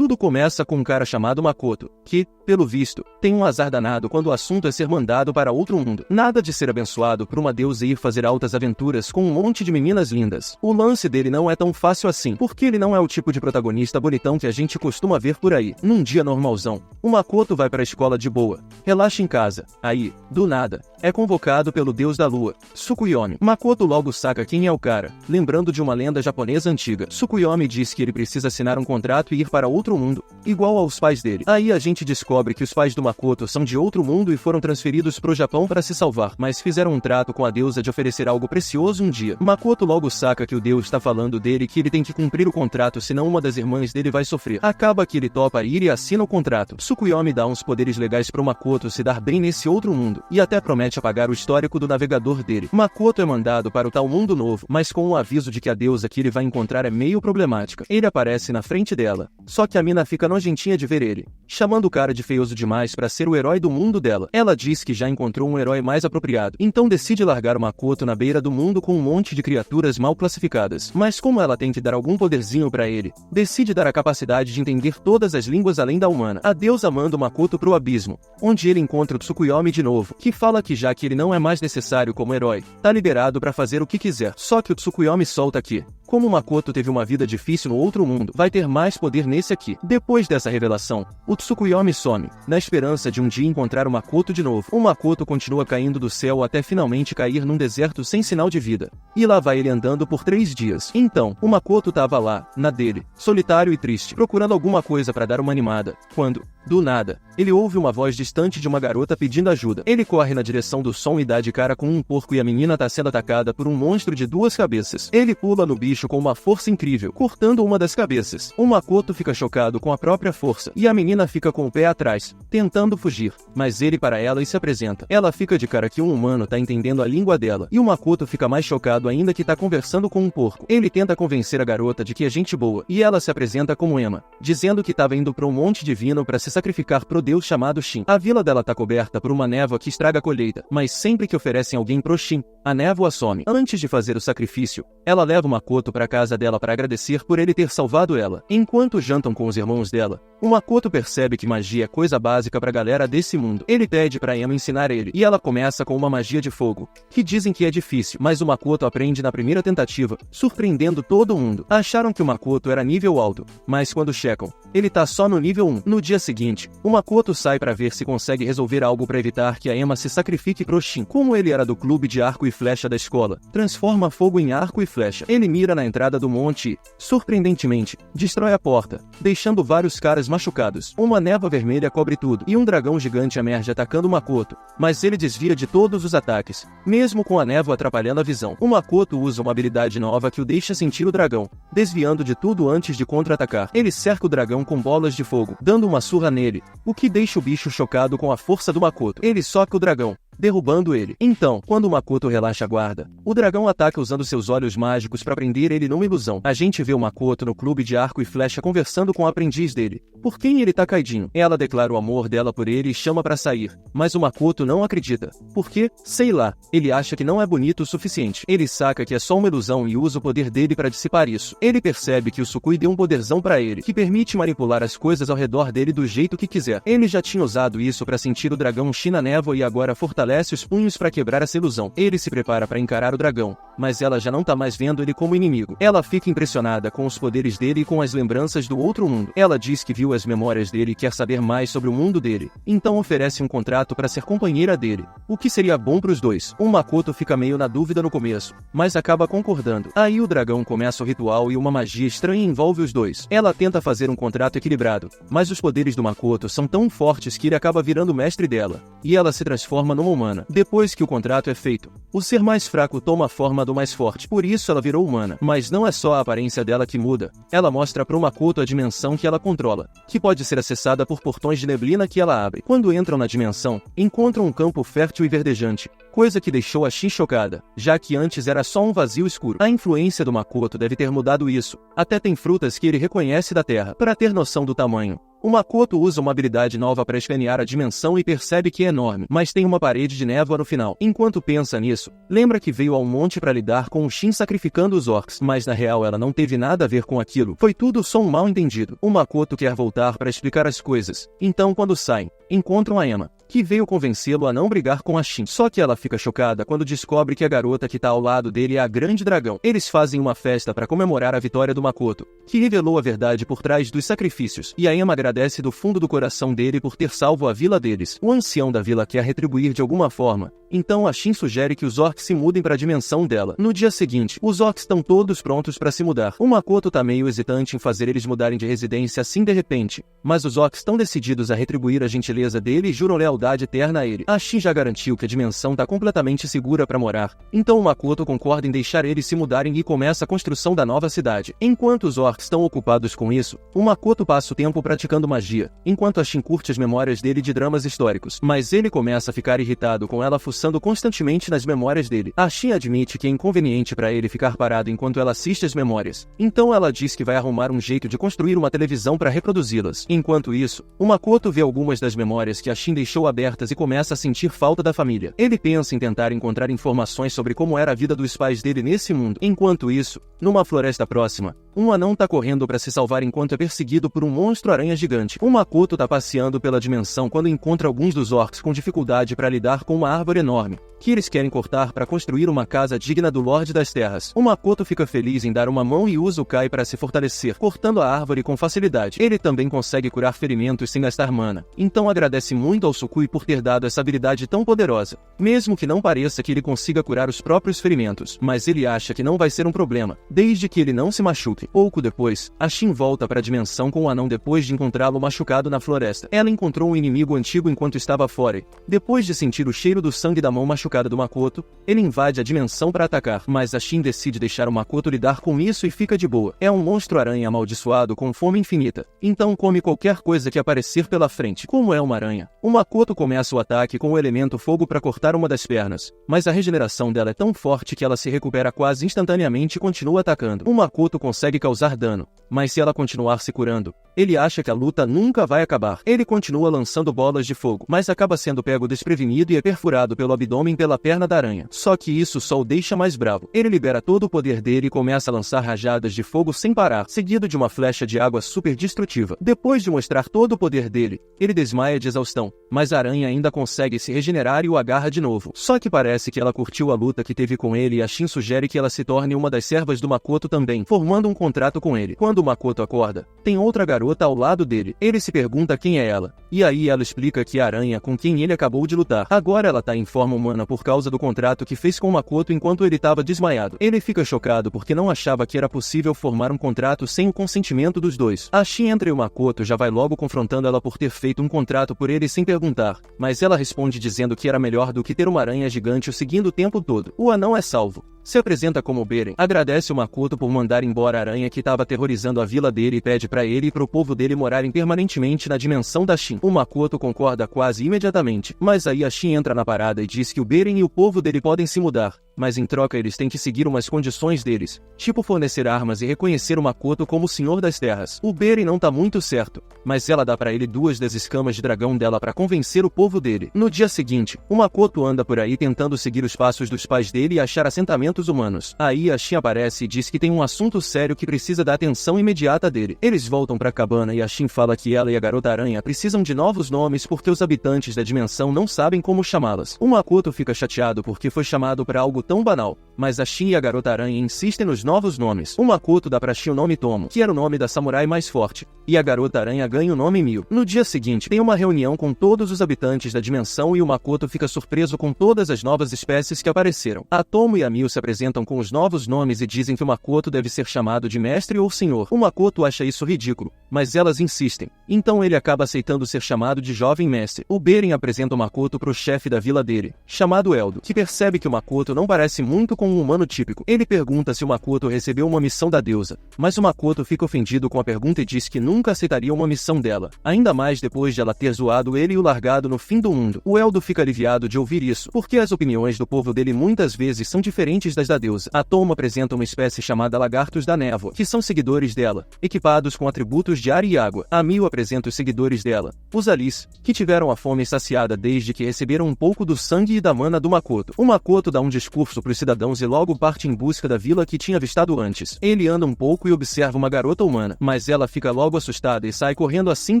Tudo começa com um cara chamado Makoto, que, pelo visto, tem um azar danado quando o assunto é ser mandado para outro mundo. Nada de ser abençoado por uma deusa e ir fazer altas aventuras com um monte de meninas lindas. O lance dele não é tão fácil assim, porque ele não é o tipo de protagonista bonitão que a gente costuma ver por aí. Num dia normalzão, o Makoto vai para a escola de boa, relaxa em casa. Aí, do nada, é convocado pelo deus da lua, Tsukuyomi. Makoto logo saca quem é o cara, lembrando de uma lenda japonesa antiga. Tsukuyomi diz que ele precisa assinar um contrato e ir para outro mundo, igual aos pais dele. Aí a gente descobre que os pais do Makoto são de outro mundo e foram transferidos pro Japão para se salvar, mas fizeram um trato com a deusa de oferecer algo precioso um dia. Makoto logo saca que o deus está falando dele e que ele tem que cumprir o contrato, senão uma das irmãs dele vai sofrer. Acaba que ele topa ir e assina o contrato. Tsukuyomi dá uns poderes legais pro Makoto se dar bem nesse outro mundo, e até promete apagar o histórico do navegador dele. Makoto é mandado para o tal mundo novo, mas com o aviso de que a deusa que ele vai encontrar é meio problemática. Ele aparece na frente dela, só que a mina fica nojentinha de ver ele, chamando o cara de feioso demais para ser o herói do mundo dela. Ela diz que já encontrou um herói mais apropriado, então decide largar o Makoto na beira do mundo com um monte de criaturas mal classificadas. Mas como ela tem que dar algum poderzinho para ele, decide dar a capacidade de entender todas as línguas além da humana. A deusa manda o Makoto pro abismo, onde ele encontra o Tsukuyomi de novo, que fala que já que ele não é mais necessário como herói, tá liberado para fazer o que quiser. Só que o Tsukuyomi solta que, como o Makoto teve uma vida difícil no outro mundo, vai ter mais poder nesse aqui. Depois dessa revelação, o Tsukuyomi some, na esperança de um dia encontrar o Makoto de novo. O Makoto continua caindo do céu até finalmente cair num deserto sem sinal de vida. E lá vai ele andando por 3 dias. Então, o Makoto tava lá, na dele, solitário e triste, procurando alguma coisa para dar uma animada, quando, do nada, ele ouve uma voz distante de uma garota pedindo ajuda. Ele corre na direção do som e dá de cara com um porco e a menina tá sendo atacada por um monstro de 2 cabeças. Ele pula no bicho com uma força incrível, cortando uma das cabeças. O Makoto fica chocado com a própria força, e a menina fica com o pé atrás, tentando fugir, mas ele para ela e se apresenta. Ela fica de cara que um humano tá entendendo a língua dela, e o Makoto fica mais chocado ainda que tá conversando com um porco. Ele tenta convencer a garota de que é gente boa, e ela se apresenta como Emma, dizendo que tava indo pra um monte divino para se sacrificar pro deus chamado Shin. A vila dela tá coberta por uma névoa que estraga a colheita, mas sempre que oferecem alguém pro Shin, a névoa some. Antes de fazer o sacrifício, ela leva o Makoto para casa dela para agradecer por ele ter salvado ela. Enquanto jantam com os irmãos dela, o Makoto percebe que magia é coisa básica pra galera desse mundo. Ele pede pra Emma ensinar ele, e ela começa com uma magia de fogo, que dizem que é difícil, mas o Makoto aprende na primeira tentativa, surpreendendo todo mundo. Acharam que o Makoto era nível alto, mas quando checam, ele tá só no nível 1. No dia seguinte, o Makoto sai pra ver se consegue resolver algo pra evitar que a Emma se sacrifique pro Shin. Como ele era do clube de arco e flecha da escola, transforma fogo em arco e flecha. Ele mira na entrada do monte e, surpreendentemente, destrói a porta, deixando vários caras machucados. Uma névoa vermelha cobre tudo, e um dragão gigante emerge atacando o Makoto, mas ele desvia de todos os ataques, mesmo com a névoa atrapalhando a visão. O Makoto usa uma habilidade nova que o deixa sentir o dragão, desviando de tudo antes de contra-atacar. Ele cerca o dragão com bolas de fogo, dando uma surra nele, o que deixa o bicho chocado com a força do Makoto. Ele soca o dragão, derrubando ele. Então, quando o Makoto relaxa a guarda, o dragão ataca usando seus olhos mágicos para prender ele numa ilusão. A gente vê o Makoto no clube de arco e flecha conversando com o aprendiz dele, por quem ele tá caidinho. Ela declara o amor dela por ele e chama para sair, mas o Makoto não acredita, porque, sei lá, ele acha que não é bonito o suficiente. Ele saca que é só uma ilusão e usa o poder dele para dissipar isso. Ele percebe que o Sukui deu um poderzão para ele, que permite manipular as coisas ao redor dele do jeito que quiser. Ele já tinha usado isso para sentir o dragão Shin na névoa e agora fortalece os punhos para quebrar essa ilusão. Ele se prepara para encarar o dragão, mas ela já não tá mais vendo ele como inimigo. Ela fica impressionada com os poderes dele e com as lembranças do outro mundo. Ela diz que viu as memórias dele e quer saber mais sobre o mundo dele, então oferece um contrato para ser companheira dele, o que seria bom pros dois. O Makoto fica meio na dúvida no começo, mas acaba concordando. Aí o dragão começa o ritual e uma magia estranha envolve os dois. Ela tenta fazer um contrato equilibrado, mas os poderes do Makoto são tão fortes que ele acaba virando o mestre dela, e ela se transforma numa humana. Depois que o contrato é feito, o ser mais fraco toma a forma do mais forte, por isso ela virou humana. Mas não é só a aparência dela que muda, ela mostra pro Makoto a dimensão que ela controla, que pode ser acessada por portões de neblina que ela abre. Quando entram na dimensão, encontram um campo fértil e verdejante, coisa que deixou a Shin chocada, já que antes era só um vazio escuro. A influência do Makoto deve ter mudado isso, até tem frutas que ele reconhece da terra. Para ter noção do tamanho, O Makoto usa uma habilidade nova para escanear a dimensão e percebe que é enorme, mas tem uma parede de névoa no final. Enquanto pensa nisso, lembra que veio ao monte para lidar com o Shin sacrificando os orcs, mas na real ela não teve nada a ver com aquilo. Foi tudo só um mal-entendido. O Makoto quer voltar para explicar as coisas. Então quando saem, encontram a Emma, que veio convencê-lo a não brigar com a Shin. Só que ela fica chocada quando descobre que a garota que tá ao lado dele é a Grande Dragão. Eles fazem uma festa para comemorar a vitória do Makoto, que revelou a verdade por trás dos sacrifícios, e a Emma agradece do fundo do coração dele por ter salvo a vila deles. O ancião da vila quer retribuir de alguma forma, então a Shin sugere que os orcs se mudem para a dimensão dela. No dia seguinte, os orcs estão todos prontos para se mudar. O Makoto tá meio hesitante em fazer eles mudarem de residência assim de repente, mas os orcs estão decididos a retribuir a gentileza dele e juram lealdade eterna a ele. A Shin já garantiu que a dimensão tá completamente segura para morar, então o Makoto concorda em deixar eles se mudarem e começa a construção da nova cidade. Enquanto os orcs estão ocupados com isso, o Makoto passa o tempo praticando magia, enquanto a Shin curte as memórias dele de dramas históricos, mas ele começa a ficar irritado com ela fuçando constantemente nas memórias dele. A Shin admite que é inconveniente para ele ficar parado enquanto ela assiste as memórias, então ela diz que vai arrumar um jeito de construir uma televisão para reproduzi-las. Enquanto isso, o Makoto vê algumas das memórias que a Shin deixou abertas e começa a sentir falta da família. Ele pensa em tentar encontrar informações sobre como era a vida dos pais dele nesse mundo. Enquanto isso, numa floresta próxima, um anão tá correndo para se salvar enquanto é perseguido por um monstro-aranha gigante. O Makoto tá passeando pela dimensão quando encontra alguns dos orcs com dificuldade para lidar com uma árvore enorme, que eles querem cortar para construir uma casa digna do Lorde das Terras. O Makoto fica feliz em dar uma mão e usa o Kai para se fortalecer, cortando a árvore com facilidade. Ele também consegue curar ferimentos sem gastar mana, então agradece muito ao Sukui por ter dado essa habilidade tão poderosa, mesmo que não pareça que ele consiga curar os próprios ferimentos, mas ele acha que não vai ser um problema, desde que ele não se machuque. Pouco depois, a Shin volta para a dimensão com o anão depois de encontrá-lo machucado na floresta. Ela encontrou um inimigo antigo enquanto estava fora. Depois de sentir o cheiro do sangue da mão machucada do Makoto, ele invade a dimensão para atacar, mas a Shin decide deixar o Makoto lidar com isso e fica de boa. É um monstro-aranha amaldiçoado com fome infinita, então come qualquer coisa que aparecer pela frente. Como é uma aranha, o Makoto começa o ataque com o elemento fogo para cortar uma das pernas, mas a regeneração dela é tão forte que ela se recupera quase instantaneamente e continua atacando. O Makoto consegue causar dano, mas se ela continuar se curando, ele acha que a luta nunca vai acabar. Ele continua lançando bolas de fogo, mas acaba sendo pego desprevenido e é perfurado pelo abdômen pela perna da aranha. Só que isso só o deixa mais bravo. Ele libera todo o poder dele e começa a lançar rajadas de fogo sem parar, seguido de uma flecha de água super destrutiva. Depois de mostrar todo o poder dele, ele desmaia de exaustão, mas a aranha ainda consegue se regenerar e o agarra de novo. Só que parece que ela curtiu a luta que teve com ele e a Shin sugere que ela se torne uma das servas do Makoto também, formando um contrato com ele. Quando o Makoto acorda, tem outra garota ao lado dele. Ele se pergunta quem é ela, e aí ela explica que é a aranha com quem ele acabou de lutar. Agora ela tá em forma humana por causa do contrato que fez com o Makoto enquanto ele estava desmaiado. Ele fica chocado porque não achava que era possível formar um contrato sem o consentimento dos dois. A Shin entra e o Makoto já vai logo confrontando ela por ter feito um contrato por ele sem perguntar, mas ela responde dizendo que era melhor do que ter uma aranha gigante o seguindo o tempo todo. O anão é salvo, se apresenta como Beren, agradece o Makoto por mandar embora a aranha que estava aterrorizando a vila dele e pede para ele e pro povo dele morarem permanentemente na dimensão da Shin. O Makoto concorda quase imediatamente, mas aí a Shin entra na parada e diz que o Beren e o povo dele podem se mudar, mas em troca eles têm que seguir umas condições deles, tipo fornecer armas e reconhecer o Makoto como o Senhor das Terras. O Beren não tá muito certo, mas ela dá para ele 2 das escamas de dragão dela para convencer o povo dele. No dia seguinte, o Makoto anda por aí tentando seguir os passos dos pais dele e achar assentamentos humanos. Aí a Shin aparece e diz que tem um assunto sério que precisa da atenção imediata dele. Eles voltam pra cabana e a Shin fala que ela e a garota aranha precisam de novos nomes porque os habitantes da dimensão não sabem como chamá-las. O Makoto fica chateado porque foi chamado pra algo tão banal, mas a Shin e a garota aranha insistem nos novos nomes. O Makoto dá pra Shin o nome Tomo, que era o nome da samurai mais forte, e a garota aranha ganha o nome Mio. No dia seguinte, tem uma reunião com todos os habitantes da dimensão e o Makoto fica surpreso com todas as novas espécies que apareceram. A Tomo e a Mio se apresentam com os novos nomes e dizem que o Makoto deve ser chamado de mestre ou senhor. O Makoto acha isso ridículo, mas elas insistem, então ele acaba aceitando ser chamado de jovem mestre. O Beren apresenta o Makoto pro chefe da vila dele, chamado Eldo, que percebe que o Makoto não parece muito com um humano típico. Ele pergunta se o Makoto recebeu uma missão da deusa, mas o Makoto fica ofendido com a pergunta e diz que nunca aceitaria uma missão dela, ainda mais depois de ela ter zoado ele e o largado no fim do mundo. O Eldo fica aliviado de ouvir isso, porque as opiniões do povo dele muitas vezes são diferentes antes das da deusa. A Tomo apresenta uma espécie chamada Lagartos da Névoa, que são seguidores dela, equipados com atributos de ar e água. A Mil apresenta os seguidores dela, os Alice, que tiveram a fome saciada desde que receberam um pouco do sangue e da mana do Makoto. O Makoto dá um discurso para os cidadãos e logo parte em busca da vila que tinha avistado antes. Ele anda um pouco e observa uma garota humana, mas ela fica logo assustada e sai correndo assim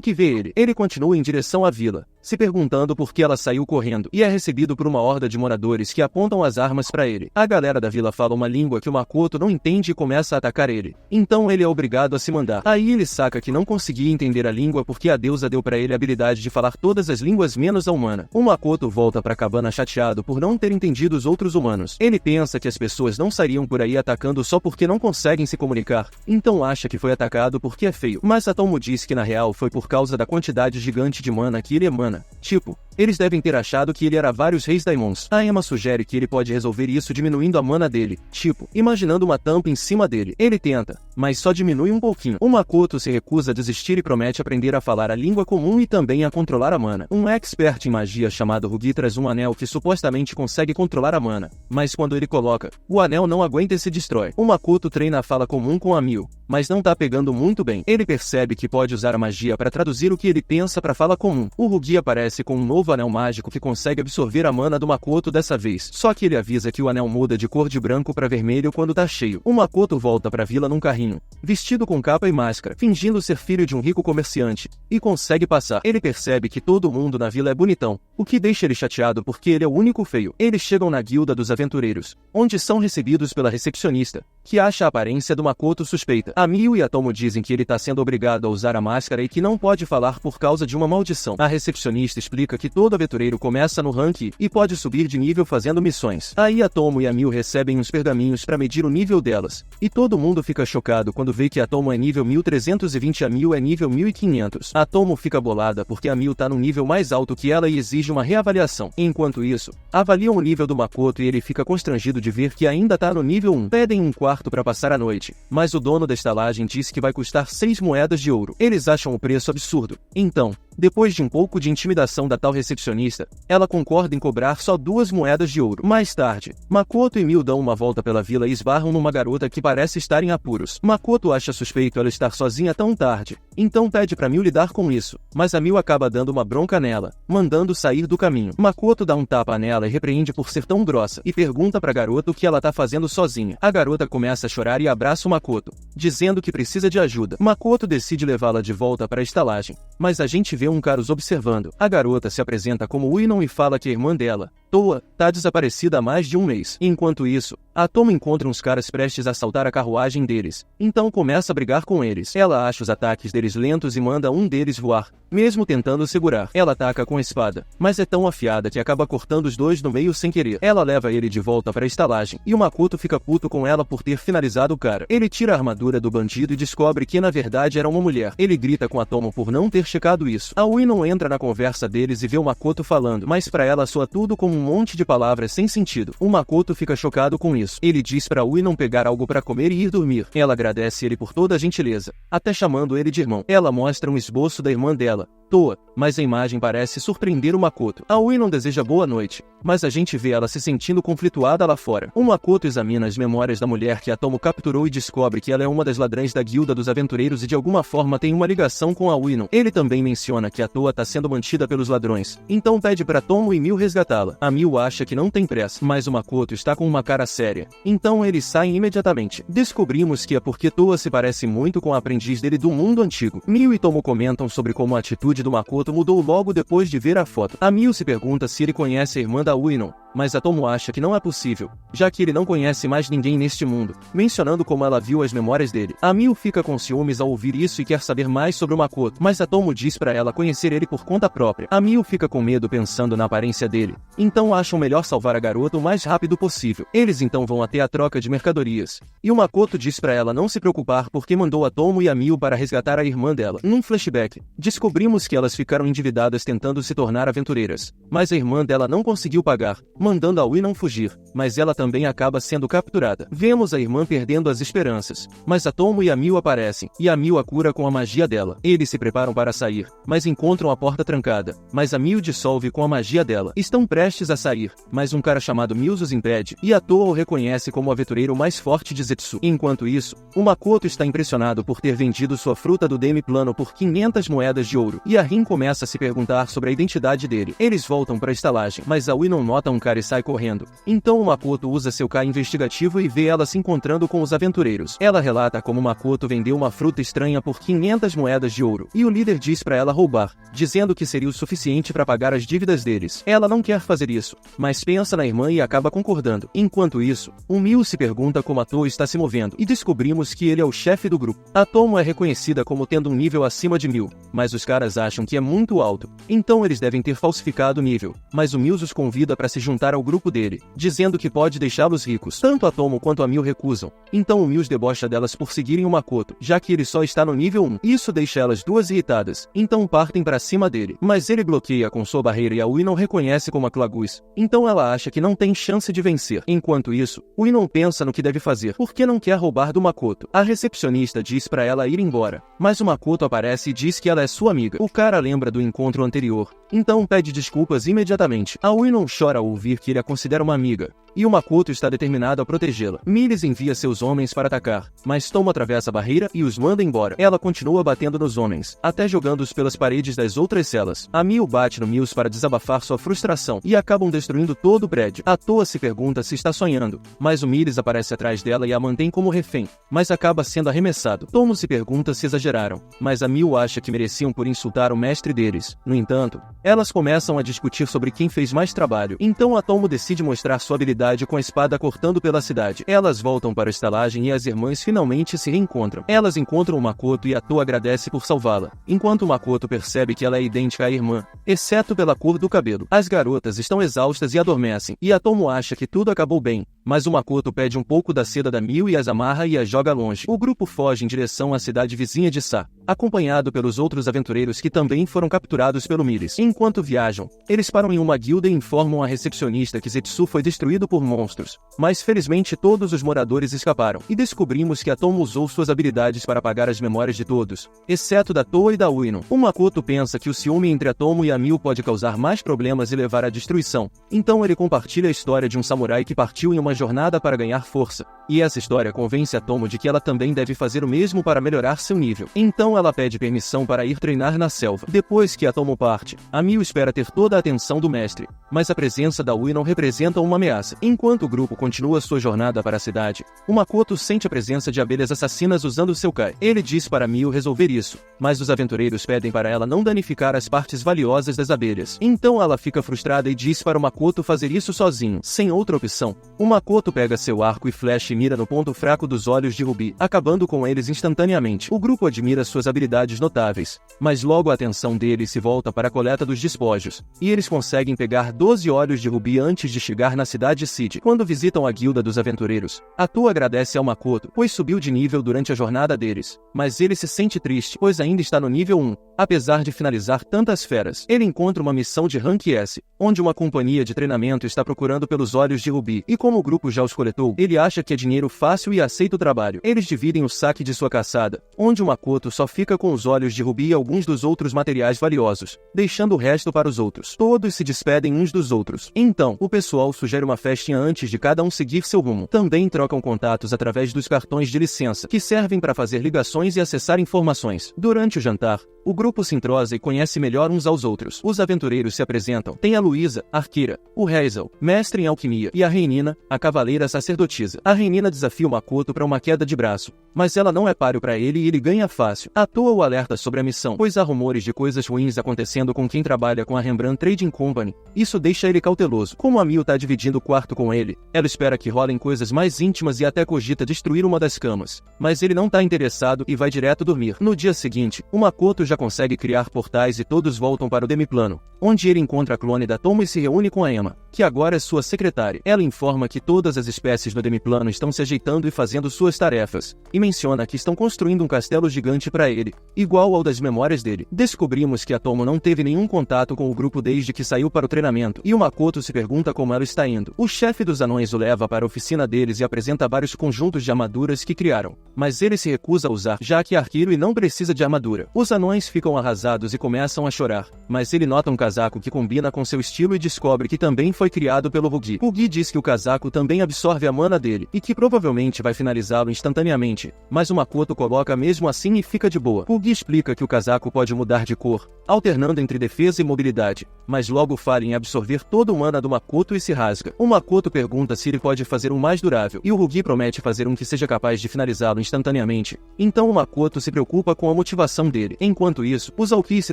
que vê ele. Ele continua em direção à vila, se perguntando por que ela saiu correndo, e é recebido por uma horda de moradores que apontam as armas para ele. A galera da vila fala uma língua que o Makoto não entende e começa a atacar ele. Então ele é obrigado a se mandar. Aí ele saca que não conseguia entender a língua porque a deusa deu para ele a habilidade de falar todas as línguas menos a humana. O Makoto volta pra cabana chateado por não ter entendido os outros humanos. Ele pensa que as pessoas não sairiam por aí atacando só porque não conseguem se comunicar, então acha que foi atacado porque é feio. Mas a Tomo diz que na real foi por causa da quantidade gigante de mana que ele emana. Tipo, eles devem ter achado que ele era vários reis daimons. A Emma sugere que ele pode resolver isso diminuindo a mana dele, tipo, imaginando uma tampa em cima dele. Ele tenta, mas só diminui um pouquinho. O Makoto se recusa a desistir e promete aprender a falar a língua comum e também a controlar a mana. Um expert em magia chamado Rugi traz um anel que supostamente consegue controlar a mana, mas quando ele coloca, o anel não aguenta e se destrói. O Makoto treina a fala comum com a Mil, mas não tá pegando muito bem. Ele percebe que pode usar a magia para traduzir o que ele pensa para fala comum. O Rugi aparece com um novo anel mágico que consegue absorver a mana do Makoto dessa vez, só que ele avisa que o anel muda de cor de branco para vermelho quando tá cheio. O Makoto volta pra vila num carrinho, vestido com capa e máscara, fingindo ser filho de um rico comerciante, e consegue passar. Ele percebe que todo mundo na vila é bonitão, o que deixa ele chateado porque ele é o único feio. Eles chegam na guilda dos aventureiros, onde são recebidos pela recepcionista, que acha a aparência do Makoto suspeita. A Mil e a Tomo dizem que ele tá sendo obrigado a usar a máscara e que não pode falar por causa de uma maldição. A recepcionista explica que todo aventureiro começa no rank e pode subir de nível fazendo missões. Aí a Tomo e a Mil recebem uns pergaminhos para medir o nível delas, e todo mundo fica chocado quando vê que a Tomo é nível 1320 e a Mil é nível 1500. A Tomo fica bolada porque a Mil tá num nível mais alto que ela e exige uma reavaliação. Enquanto isso, avaliam o nível do Makoto e ele fica constrangido de ver que ainda tá no nível 1. Pedem um quarto para passar a noite, mas o dono da estalagem disse que vai custar 6 moedas de ouro. Eles acham o preço absurdo. Então, depois de um pouco de intimidação da tal recepcionista, ela concorda em cobrar só 2 moedas de ouro. Mais tarde, Makoto e Mil dão uma volta pela vila e esbarram numa garota que parece estar em apuros. Makoto acha suspeito ela estar sozinha tão tarde, então pede pra Mil lidar com isso, mas a Mil acaba dando uma bronca nela, mandando sair do caminho. Makoto dá um tapa nela e repreende por ser tão grossa, e pergunta pra garota o que ela tá fazendo sozinha. A garota começa a chorar e abraça o Makoto, dizendo que precisa de ajuda. Makoto decide levá-la de volta para a estalagem, mas a gente vê um cara os observando. A garota se apresenta como Uinon e fala que a irmã dela, Toa, tá desaparecida há mais de um mês. Enquanto isso, a Tomo encontra uns caras prestes a assaltar a carruagem deles, então começa a brigar com eles. Ela acha os ataques deles lentos e manda um deles voar, mesmo tentando segurar. Ela ataca com a espada, mas é tão afiada que acaba cortando os dois no meio sem querer. Ela leva ele de volta para a estalagem, e o Makoto fica puto com ela por ter finalizado o cara. Ele tira a armadura do bandido e descobre que na verdade era uma mulher. Ele grita com a Tomo por não ter checado isso. A Uinon entra na conversa deles e vê o Makoto falando, mas pra ela soa tudo como um monte de palavras sem sentido. O Makoto fica chocado com isso. Ele diz pra Uinon pegar algo pra comer e ir dormir. Ela agradece ele por toda a gentileza, até chamando ele de irmão. Ela mostra um esboço da irmã dela, Toa, mas a imagem parece surpreender o Makoto. A Uinon deseja boa noite, mas a gente vê ela se sentindo conflituada lá fora. O Makoto examina as memórias da mulher que a Tomo capturou e descobre que ela é uma das ladrãs da guilda dos aventureiros e de alguma forma tem uma ligação com a Uinon. Ele também menciona que a Toa tá sendo mantida pelos ladrões, então pede pra Tomo e Mil resgatá-la. A Mil acha que não tem pressa, mas o Makoto está com uma cara séria, então eles saem imediatamente. Descobrimos que é porque Toa se parece muito com a aprendiz dele do mundo antigo. Mil e Tomo comentam sobre como a atitude do Makoto mudou logo depois de ver a foto. A Mil se pergunta se ele conhece a irmã da Uinon, mas a Tomo acha que não é possível, já que ele não conhece mais ninguém neste mundo, mencionando como ela viu as memórias dele. A Mil fica com ciúmes ao ouvir isso e quer saber mais sobre o Makoto, mas a Tomo diz pra ela conhecer ele por conta própria. A Mil fica com medo pensando na aparência dele, então acham melhor salvar a garota o mais rápido possível. Eles então vão até a troca de mercadorias, e o Makoto diz pra ela não se preocupar porque mandou a Tomo e a Mil para resgatar a irmã dela. Num flashback, descobrimos que elas ficaram endividadas tentando se tornar aventureiras, mas a irmã dela não conseguiu pagar, mandando a Uinão fugir, mas ela também acaba sendo capturada. Vemos a irmã perdendo as esperanças, mas a Tomo e a Mil aparecem, e a Mil a cura com a magia dela. Eles se preparam para sair, mas encontram a porta trancada, mas a Mil dissolve com a magia dela. Estão prestes a sair, mas um cara chamado Mills os impede, e a Toa o reconhece como o aventureiro mais forte de Zetsu. Enquanto isso, o Makoto está impressionado por ter vendido sua fruta do Demi-Plano por 500 moedas de ouro, e a Rin começa a se perguntar sobre a identidade dele. Eles voltam para a estalagem, mas a Uinão nota um cara e sai correndo. Então o Makoto usa seu Kai investigativo e vê ela se encontrando com os aventureiros. Ela relata como Makoto vendeu uma fruta estranha por 500 moedas de ouro, e o líder diz para ela roubar, dizendo que seria o suficiente para pagar as dívidas deles. Ela não quer fazer isso, mas pensa na irmã e acaba concordando. Enquanto isso, o Mil se pergunta como a Toa está se movendo, e descobrimos que ele é o chefe do grupo. A Tomo é reconhecida como tendo um nível acima de Mil, mas os caras acham que é muito alto, então eles devem ter falsificado o nível. Mas o Mil os convida para se juntar ao grupo dele, dizendo que pode deixá-los ricos. Tanto a Tomo quanto a Mil recusam, então o Mil debocha delas por seguirem o Makoto, já que ele só está no nível 1. Isso deixa elas duas irritadas, então partem para cima dele, mas ele bloqueia com sua barreira e a Uinão reconhece como a Clagus, então ela acha que não tem chance de vencer. Enquanto isso, Uinão pensa no que deve fazer, porque não quer roubar do Makoto. A recepcionista diz para ela ir embora, mas o Makoto aparece e diz que ela é sua amiga. O cara lembra do encontro anterior, então pede desculpas imediatamente. A Uinão chora ao ouvir que ele a considera uma amiga, e o Makoto está determinado a protegê-la. Miles envia seus homens para atacar, mas Tomo atravessa a barreira e os manda embora. Ela continua batendo nos homens, até jogando-os pelas paredes das outras celas. A Mil bate no Mills para desabafar sua frustração, e acabam destruindo todo o prédio. A Toa se pergunta se está sonhando, mas o Miles aparece atrás dela e a mantém como refém, mas acaba sendo arremessado. Tomo se pergunta se exageraram, mas a Mil acha que mereciam por insultar o mestre deles. No entanto, elas começam a discutir sobre quem fez mais trabalho, então a Tomo decide mostrar sua habilidade com a espada cortando pela cidade. Elas voltam para a estalagem e as irmãs finalmente se reencontram. Elas encontram o Makoto e a Toa agradece por salvá-la, enquanto o Makoto percebe que ela é idêntica à irmã, exceto pela cor do cabelo. As garotas estão exaustas e adormecem, e a Tomo acha que tudo acabou bem, mas o Makoto pede um pouco da seda da Mil e as amarra e as joga longe. O grupo foge em direção à cidade vizinha de Sa, acompanhado pelos outros aventureiros que também foram capturados pelo Miles. Enquanto viajam, eles param em uma guilda e informam a recepcionista que Zetsu foi destruído por monstros, mas felizmente todos os moradores escaparam, e descobrimos que a Tomo usou suas habilidades para apagar as memórias de todos, exceto da Toa e da Uinão. O Makoto pensa que o ciúme entre a Tomo e a Mil pode causar mais problemas e levar à destruição, então ele compartilha a história de um samurai que partiu em uma jornada para ganhar força, e essa história convence a Tomo de que ela também deve fazer o mesmo para melhorar seu nível. Então ela pede permissão para ir treinar na selva. Depois que a Tomo parte, a Mil espera ter toda a atenção do mestre, mas a presença da Uinão representa uma ameaça. Enquanto o grupo continua sua jornada para a cidade, o Makoto sente a presença de abelhas assassinas usando seu Kai. Ele diz para Mil resolver isso, mas os aventureiros pedem para ela não danificar as partes valiosas das abelhas. Então ela fica frustrada e diz para o Makoto fazer isso sozinho. Sem outra opção, o Makoto pega seu arco e flecha e mira no ponto fraco dos olhos de Rubi, acabando com eles instantaneamente. O grupo admira suas habilidades notáveis, mas logo a atenção deles se volta para a coleta dos despojos, e eles conseguem pegar 12 olhos de Rubi antes de chegar na cidade Cid. Quando visitam a guilda dos aventureiros, a Toa agradece ao Makoto, pois subiu de nível durante a jornada deles, mas ele se sente triste, pois ainda está no nível 1, apesar de finalizar tantas feras. Ele encontra uma missão de Rank S, onde uma companhia de treinamento está procurando pelos olhos de Rubi, e como o grupo já os coletou, ele acha que é dinheiro fácil e aceita o trabalho. Eles dividem o saque de sua caçada, onde o Makoto só fica com os olhos de Rubi e alguns dos outros materiais valiosos, deixando o resto para os outros. Todos se despedem uns dos outros. Então, o pessoal sugere uma festinha antes de cada um seguir seu rumo. Também trocam contatos através dos cartões de licença, que servem para fazer ligações e acessar informações. Durante o jantar, o grupo se entrosa e conhece melhor uns aos outros. Os aventureiros se apresentam. Tem a Luísa, arqueira, o Hazel, mestre em alquimia, e a Reinina, a cavaleira sacerdotisa. A Reinina desafia o Makoto para uma queda de braço, mas ela não é páreo para ele e ele ganha fácil. A Toa o alerta sobre a missão, pois há rumores de coisas ruins acontecendo com quem trabalha com a Rembrandt Trading Company. Isso deixa ele cauteloso. Como a Mil tá dividindo o quarto quarto com ele. Ela espera que rolem coisas mais íntimas e até cogita destruir uma das camas. Mas ele não tá interessado e vai direto dormir. No dia seguinte, o Makoto já consegue criar portais e todos voltam para o Demiplano, onde ele encontra a clone da Tomo e se reúne com a Emma, que agora é sua secretária. Ela informa que todas as espécies no Demiplano estão se ajeitando e fazendo suas tarefas, e menciona que estão construindo um castelo gigante para ele, igual ao das memórias dele. Descobrimos que a Tomo não teve nenhum contato com o grupo desde que saiu para o treinamento, e o Makoto se pergunta como ela está indo. O chefe dos anões o leva para a oficina deles e apresenta vários conjuntos de armaduras que criaram, mas ele se recusa a usar, já que é arqueiro e não precisa de armadura. Os anões ficam arrasados e começam a chorar, mas ele nota um casaco que combina com seu estilo e descobre que também foi criado pelo Rugi. Rugi diz que o casaco também absorve a mana dele, e que provavelmente vai finalizá-lo instantaneamente, mas o Makoto coloca mesmo assim e fica de boa. Rugi explica que o casaco pode mudar de cor, alternando entre defesa e mobilidade, mas logo falha em absorver todo o mana do Makoto e se rasga. O Makoto pergunta se ele pode fazer um mais durável, e o Rugi promete fazer um que seja capaz de finalizá-lo instantaneamente. Então o Makoto se preocupa com a motivação dele. Enquanto isso, os Aokis se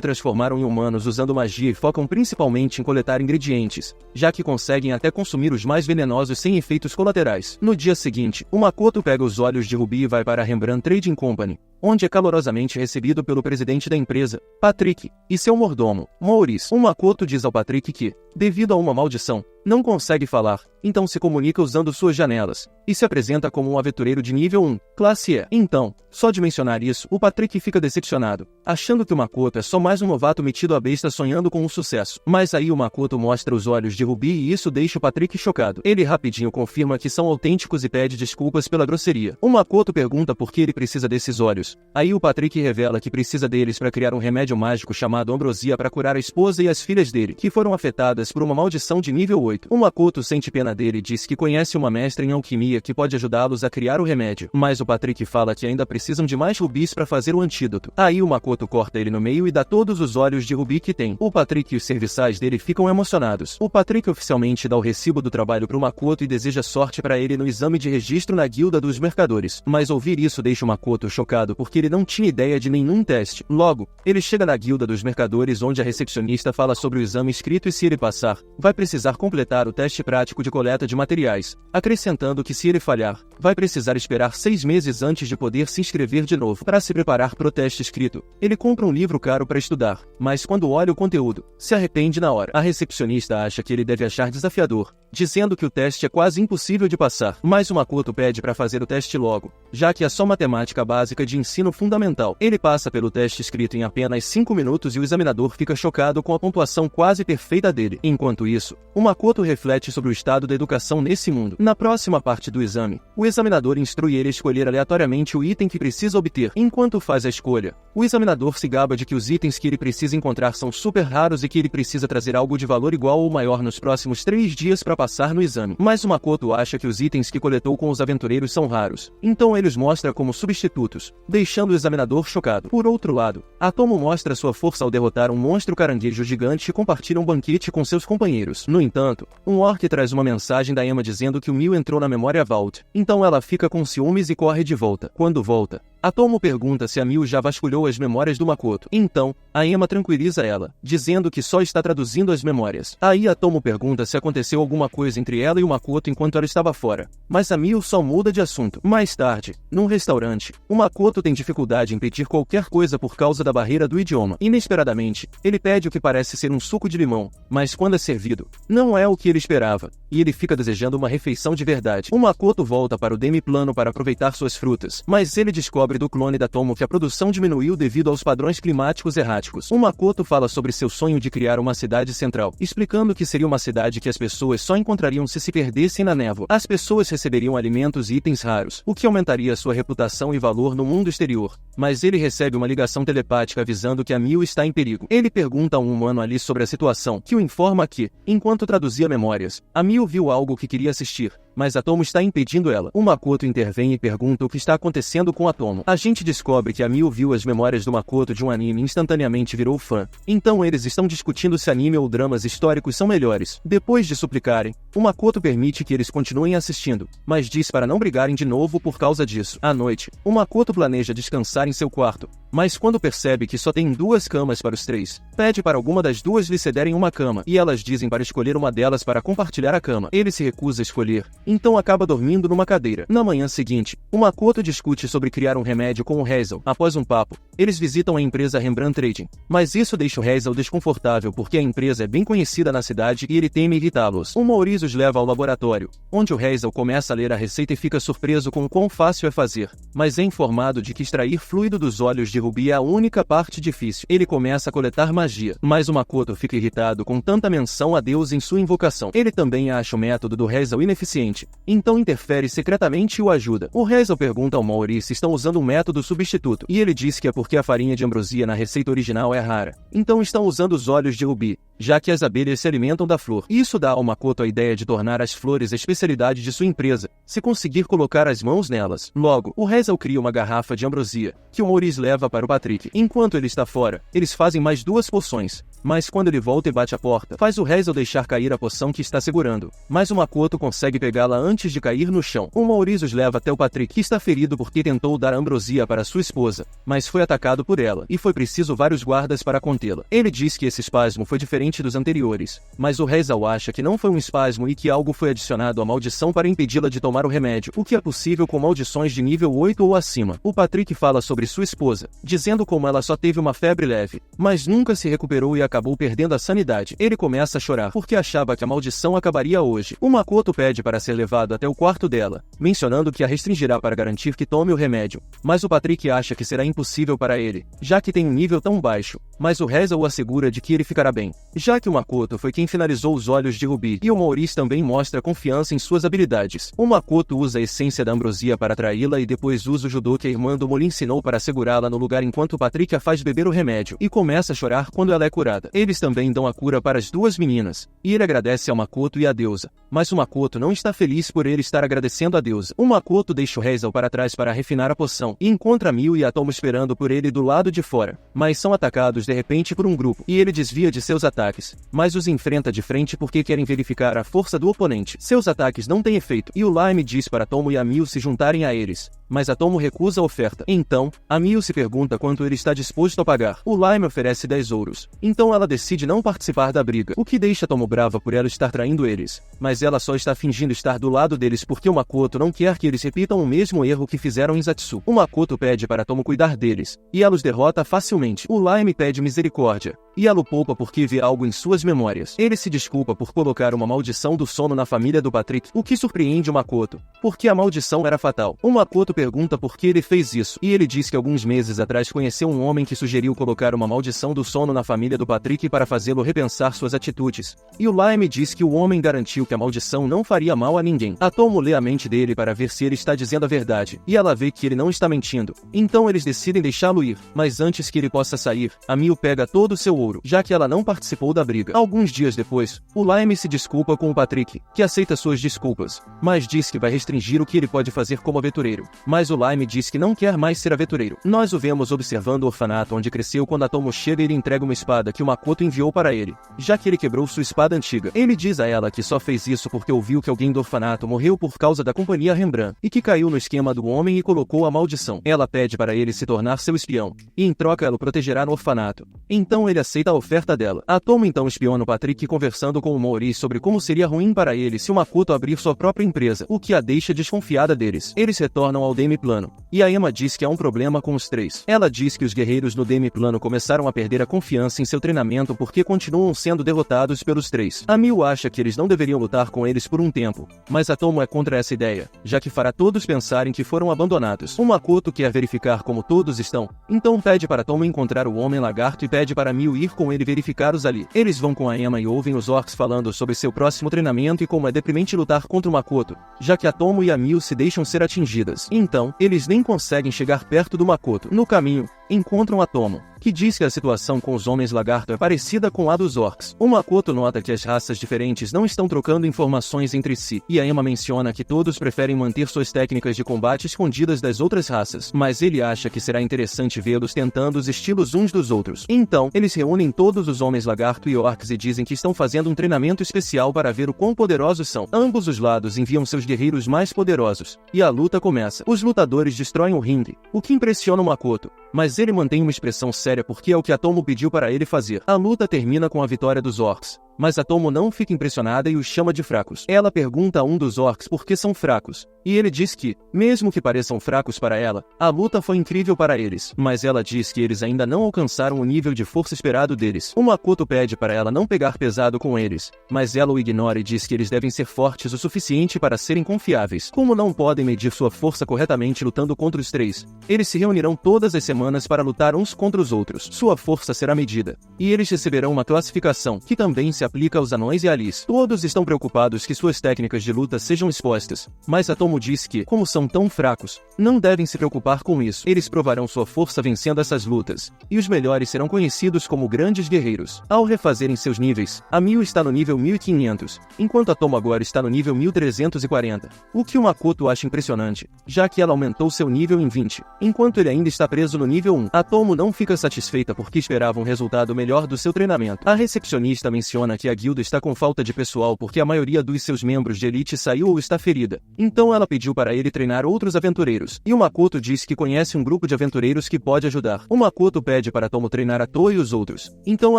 transformaram em humanos usando magia e focam principalmente em coletar ingredientes, já que conseguem até consumir os mais venenosos sem efeitos colaterais. No dia seguinte, o Makoto pega os olhos de Ruby e vai para a Rembrandt Trading Company, onde é calorosamente recebido pelo presidente da empresa, Patrick, e seu mordomo, Maurice. O Makoto diz ao Patrick que, devido a uma maldição, não consegue falar, então se comunica usando suas janelas, e se apresenta como um aventureiro de nível 1, classe E. Então, só de mencionar isso, o Patrick fica decepcionado, achando que o Makoto é só mais um novato metido à besta sonhando com um sucesso. Mas aí o Makoto mostra os olhos de Ruby e isso deixa o Patrick chocado. Ele rapidinho confirma que são autênticos e pede desculpas pela grosseria. O Makoto pergunta por que ele precisa desses olhos. Aí o Patrick revela que precisa deles para criar um remédio mágico chamado Ambrosia para curar a esposa e as filhas dele, que foram afetadas por uma maldição de nível 8. O Makoto sente pena dele e diz que conhece uma mestra em alquimia que pode ajudá-los a criar o remédio. Mas o Patrick fala que ainda precisam de mais rubis para fazer o antídoto. Aí o Makoto corta ele no meio e dá todos os olhos de rubi que tem. O Patrick e os serviçais dele ficam emocionados. O Patrick oficialmente dá o recibo do trabalho pro Makoto e deseja sorte para ele no exame de registro na guilda dos mercadores. Mas ouvir isso deixa o Makoto chocado porque ele não tinha ideia de nenhum teste. Logo, ele chega na guilda dos mercadores onde a recepcionista fala sobre o exame escrito e se ele passar, vai precisar completar o teste prático de coleta de materiais, acrescentando que se ele falhar, vai precisar esperar 6 meses antes de poder se inscrever de novo. Para se preparar pro teste escrito, ele compra um livro caro para estudar, mas quando olha o conteúdo, se arrepende na hora. A recepcionista acha que ele deve achar desafiador, dizendo que o teste é quase impossível de passar, mas o Makoto pede para fazer o teste logo, já que é só matemática básica de ensino fundamental. Ele passa pelo teste escrito em apenas 5 minutos e o examinador fica chocado com a pontuação quase perfeita dele. Enquanto isso, o Makoto reflete sobre o estado da educação nesse mundo. Na próxima parte do exame, o examinador instrui ele a escolher aleatoriamente o item que precisa obter. Enquanto faz a escolha, o examinador se gaba de que os itens que ele precisa encontrar são super raros e que ele precisa trazer algo de valor igual ou maior nos próximos 3 dias para passar no exame. Mas o Makoto acha que os itens que coletou com os aventureiros são raros, então ele os mostra como substitutos, deixando o examinador chocado. Por outro lado, a Tomo mostra sua força ao derrotar um monstro caranguejo gigante e compartilha um banquete com seus companheiros. No entanto, um orc traz uma mensagem da Emma dizendo que o Mil entrou na memória Vault, então ela fica com ciúmes e corre de volta. Quando volta, a Tomo pergunta se a Mil já vasculhou as memórias do Makoto. Então, a Emma tranquiliza ela, dizendo que só está traduzindo as memórias. Aí a Tomo pergunta se aconteceu alguma coisa entre ela e o Makoto enquanto ela estava fora, mas a Mil só muda de assunto. Mais tarde, num restaurante, o Makoto tem dificuldade em pedir qualquer coisa por causa da barreira do idioma. Inesperadamente, ele pede o que parece ser um suco de limão, mas quando é servido, não é o que ele esperava, e ele fica desejando uma refeição de verdade. O Makoto volta para o Demiplano para aproveitar suas frutas, mas ele descobre do clone da Tomo que a produção diminuiu devido aos padrões climáticos erráticos. O Makoto fala sobre seu sonho de criar uma cidade central, explicando que seria uma cidade que as pessoas só encontrariam se perdessem na névoa. As pessoas receberiam alimentos e itens raros, o que aumentaria sua reputação e valor no mundo exterior. Mas ele recebe uma ligação telepática avisando que a Mil está em perigo. Ele pergunta a um humano ali sobre a situação, que o informa que, enquanto traduzia memórias, a Mil viu algo que queria assistir, mas a Tomo está impedindo ela. O Makoto intervém e pergunta o que está acontecendo com a Tomo. A gente descobre que a Mil viu as memórias do Makoto de um anime e instantaneamente virou fã. Então eles estão discutindo se anime ou dramas históricos são melhores. Depois de suplicarem, o Makoto permite que eles continuem assistindo, mas diz para não brigarem de novo por causa disso. À noite, o Makoto planeja descansar em seu quarto, Mas quando percebe que só tem 2 camas para os 3, pede para alguma das 2 lhe cederem uma cama, e elas dizem para escolher uma delas para compartilhar a cama. Ele se recusa a escolher, então acaba dormindo numa cadeira. Na manhã seguinte, o Makoto discute sobre criar um remédio com o Hazel. Após um papo, eles visitam a empresa Rembrandt Trading, mas isso deixa o Hazel desconfortável porque a empresa é bem conhecida na cidade e ele teme irritá-los. O Maurice os leva ao laboratório, onde o Hazel começa a ler a receita e fica surpreso com o quão fácil é fazer, mas é informado de que extrair fluido dos olhos de Ruby é a única parte difícil. Ele começa a coletar magia, mas o Makoto fica irritado com tanta menção a Deus em sua invocação. Ele também acha o método do Hazel ineficiente, então interfere secretamente e o ajuda. O Hazel pergunta ao Maurice se estão usando um método substituto, e ele diz que é porque a farinha de ambrosia na receita original é rara, então estão usando os olhos de Ruby, já que as abelhas se alimentam da flor. Isso dá ao Makoto a ideia de tornar as flores a especialidade de sua empresa, se conseguir colocar as mãos nelas. Logo, o Hazel cria uma garrafa de ambrosia, que o Maurice leva para o Patrick. Enquanto ele está fora, eles fazem mais 2 poções, mas quando ele volta e bate a porta, faz o Hazel deixar cair a poção que está segurando, mas o Makoto consegue pegá-la antes de cair no chão. O Maurice os leva até o Patrick, que está ferido porque tentou dar ambrosia para sua esposa, mas foi atacado por ela, e foi preciso vários guardas para contê-la. Ele diz que esse espasmo foi diferente dos anteriores, mas o Hazel acha que não foi um espasmo e que algo foi adicionado à maldição para impedi-la de tomar o remédio, o que é possível com maldições de nível 8 ou acima. O Patrick fala sobre sua esposa, dizendo como ela só teve uma febre leve, mas nunca se recuperou e acabou perdendo a sanidade. Ele começa a chorar porque achava que a maldição acabaria hoje. O Makoto pede para ser levado até o quarto dela, mencionando que a restringirá para garantir que tome o remédio, mas o Patrick acha que será impossível para ele, já que tem um nível tão baixo, mas o Hazel o assegura de que ele ficará bem, já que o Makoto foi quem finalizou os olhos de Ruby, e o Maurice também mostra confiança em suas habilidades. O Makoto usa a essência da ambrosia para atraí-la e depois usa o judô que a irmã do Mo lhe ensinou para segurá-la no lugar enquanto o Patrick a faz beber o remédio, e começa a chorar quando ela é curada. Eles também dão a cura para as 2 meninas, e ele agradece ao Makoto e à deusa, mas o Makoto não está feliz por ele estar agradecendo a deusa. O Makoto deixa o Hazel para trás para refinar a poção, e encontra Miu e a Tomo esperando por ele do lado de fora, mas são atacados de repente por um grupo, e ele desvia de seus ataques, mas os enfrenta de frente porque querem verificar a força do oponente. Seus ataques não têm efeito, e o Lime diz para Tomo e a Miu se juntarem a eles, mas a Tomo recusa a oferta. Então, a Miu se pergunta quanto ele está disposto a pagar. O Lime oferece 10 ouros, então ela decide não participar da briga, o que deixa Tomo brava por ela estar traindo eles, mas ela só está fingindo estar do lado deles porque o Makoto não quer que eles repitam o mesmo erro que fizeram em Zatsu. O Makoto pede para Tomo cuidar deles, e ela os derrota facilmente. O Lime pede misericórdia, e ela o poupa porque vê algo em suas memórias. Ele se desculpa por colocar uma maldição do sono na família do Patrick, o que surpreende o Makoto, porque a maldição era fatal. O Makoto pergunta por que ele fez isso, e ele diz que alguns meses atrás conheceu um homem que sugeriu colocar uma maldição do sono na família do Patrick para fazê-lo repensar suas atitudes. E o Lime diz que o homem garantiu que a maldição não faria mal a ninguém. A Tomo lê a mente dele para ver se ele está dizendo a verdade, e ela vê que ele não está mentindo. Então eles decidem deixá-lo ir, mas antes que ele possa sair, a Miu pega todo o seu ouro, já que ela não participou da briga. Alguns dias depois, o Lime se desculpa com o Patrick, que aceita suas desculpas, mas diz que vai restringir o que ele pode fazer como aventureiro. Mas o Lime diz que não quer mais ser aventureiro. Nós o vemos observando o orfanato onde cresceu quando a Tomo chega e lhe entrega uma espada que o Makoto enviou para ele, já que ele quebrou sua espada antiga. Ele diz a ela que só fez isso porque ouviu que alguém do orfanato morreu por causa da companhia Rembrandt, e que caiu no esquema do homem e colocou a maldição. Ela pede para ele se tornar seu espião, e em troca ela o protegerá no orfanato. Então ele aceita a oferta dela. A Tomo então espiona o Patrick conversando com o Maurice sobre como seria ruim para ele se o Makoto abrir sua própria empresa, o que a deixa desconfiada deles. Eles retornam ao Demi-Plano, e a Emma diz que há um problema com os 3. Ela diz que os guerreiros no Demi-Plano começaram a perder a confiança em seu treinamento porque continuam sendo derrotados pelos 3. A Miu acha que eles não deveriam lutar com eles por um tempo, mas a Tomo é contra essa ideia, já que fará todos pensarem que foram abandonados. O Makoto quer verificar como todos estão, então pede para Tomo encontrar o Homem Lagarto e pede para Miu ir com ele verificá-los ali. Eles vão com a Emma e ouvem os orcs falando sobre seu próximo treinamento e como é deprimente lutar contra o Makoto, já que a Tomo e a Miu se deixam ser atingidas. Então, eles nem conseguem chegar perto do Makoto. No caminho, encontram a Tomo, que diz que a situação com os homens lagarto é parecida com a dos orcs. O Makoto nota que as raças diferentes não estão trocando informações entre si, e a Emma menciona que todos preferem manter suas técnicas de combate escondidas das outras raças, mas ele acha que será interessante vê-los tentando os estilos uns dos outros. Então, eles reúnem todos os homens lagarto e orcs e dizem que estão fazendo um treinamento especial para ver o quão poderosos são. Ambos os lados enviam seus guerreiros mais poderosos, e a luta começa. Os lutadores destroem o ringue, o que impressiona o Makoto, mas ele mantém uma expressão séria porque é o que Atomo pediu para ele fazer. A luta termina com a vitória dos orcs, mas Atomo não fica impressionada e os chama de fracos. Ela pergunta a um dos orcs por que são fracos, e ele diz que, mesmo que pareçam fracos para ela, a luta foi incrível para eles, mas ela diz que eles ainda não alcançaram o nível de força esperado deles. O Makoto pede para ela não pegar pesado com eles, mas ela o ignora e diz que eles devem ser fortes o suficiente para serem confiáveis. Como não podem medir sua força corretamente lutando contra os três, eles se reunirão todas as semanas para lutar uns contra os outros. Sua força será medida, e eles receberão uma classificação, que também se aplica aos anões e a Alice. Todos estão preocupados que suas técnicas de luta sejam expostas, mas Atomo diz que, como são tão fracos, não devem se preocupar com isso. Eles provarão sua força vencendo essas lutas, e os melhores serão conhecidos como grandes guerreiros. Ao refazerem seus níveis, a Miu está no nível 1500, enquanto Atomo agora está no nível 1340, o que o Makoto acha impressionante, já que ela aumentou seu nível em 20, enquanto ele ainda está preso no nível 1. Atomo não fica satisfeita porque esperava um resultado melhor do seu treinamento. A recepcionista menciona que a guilda está com falta de pessoal porque a maioria dos seus membros de elite saiu ou está ferida. Então ela pediu para ele treinar outros aventureiros, e o Makoto diz que conhece um grupo de aventureiros que pode ajudar. O Makoto pede para Atomo treinar a Toa e os outros. Então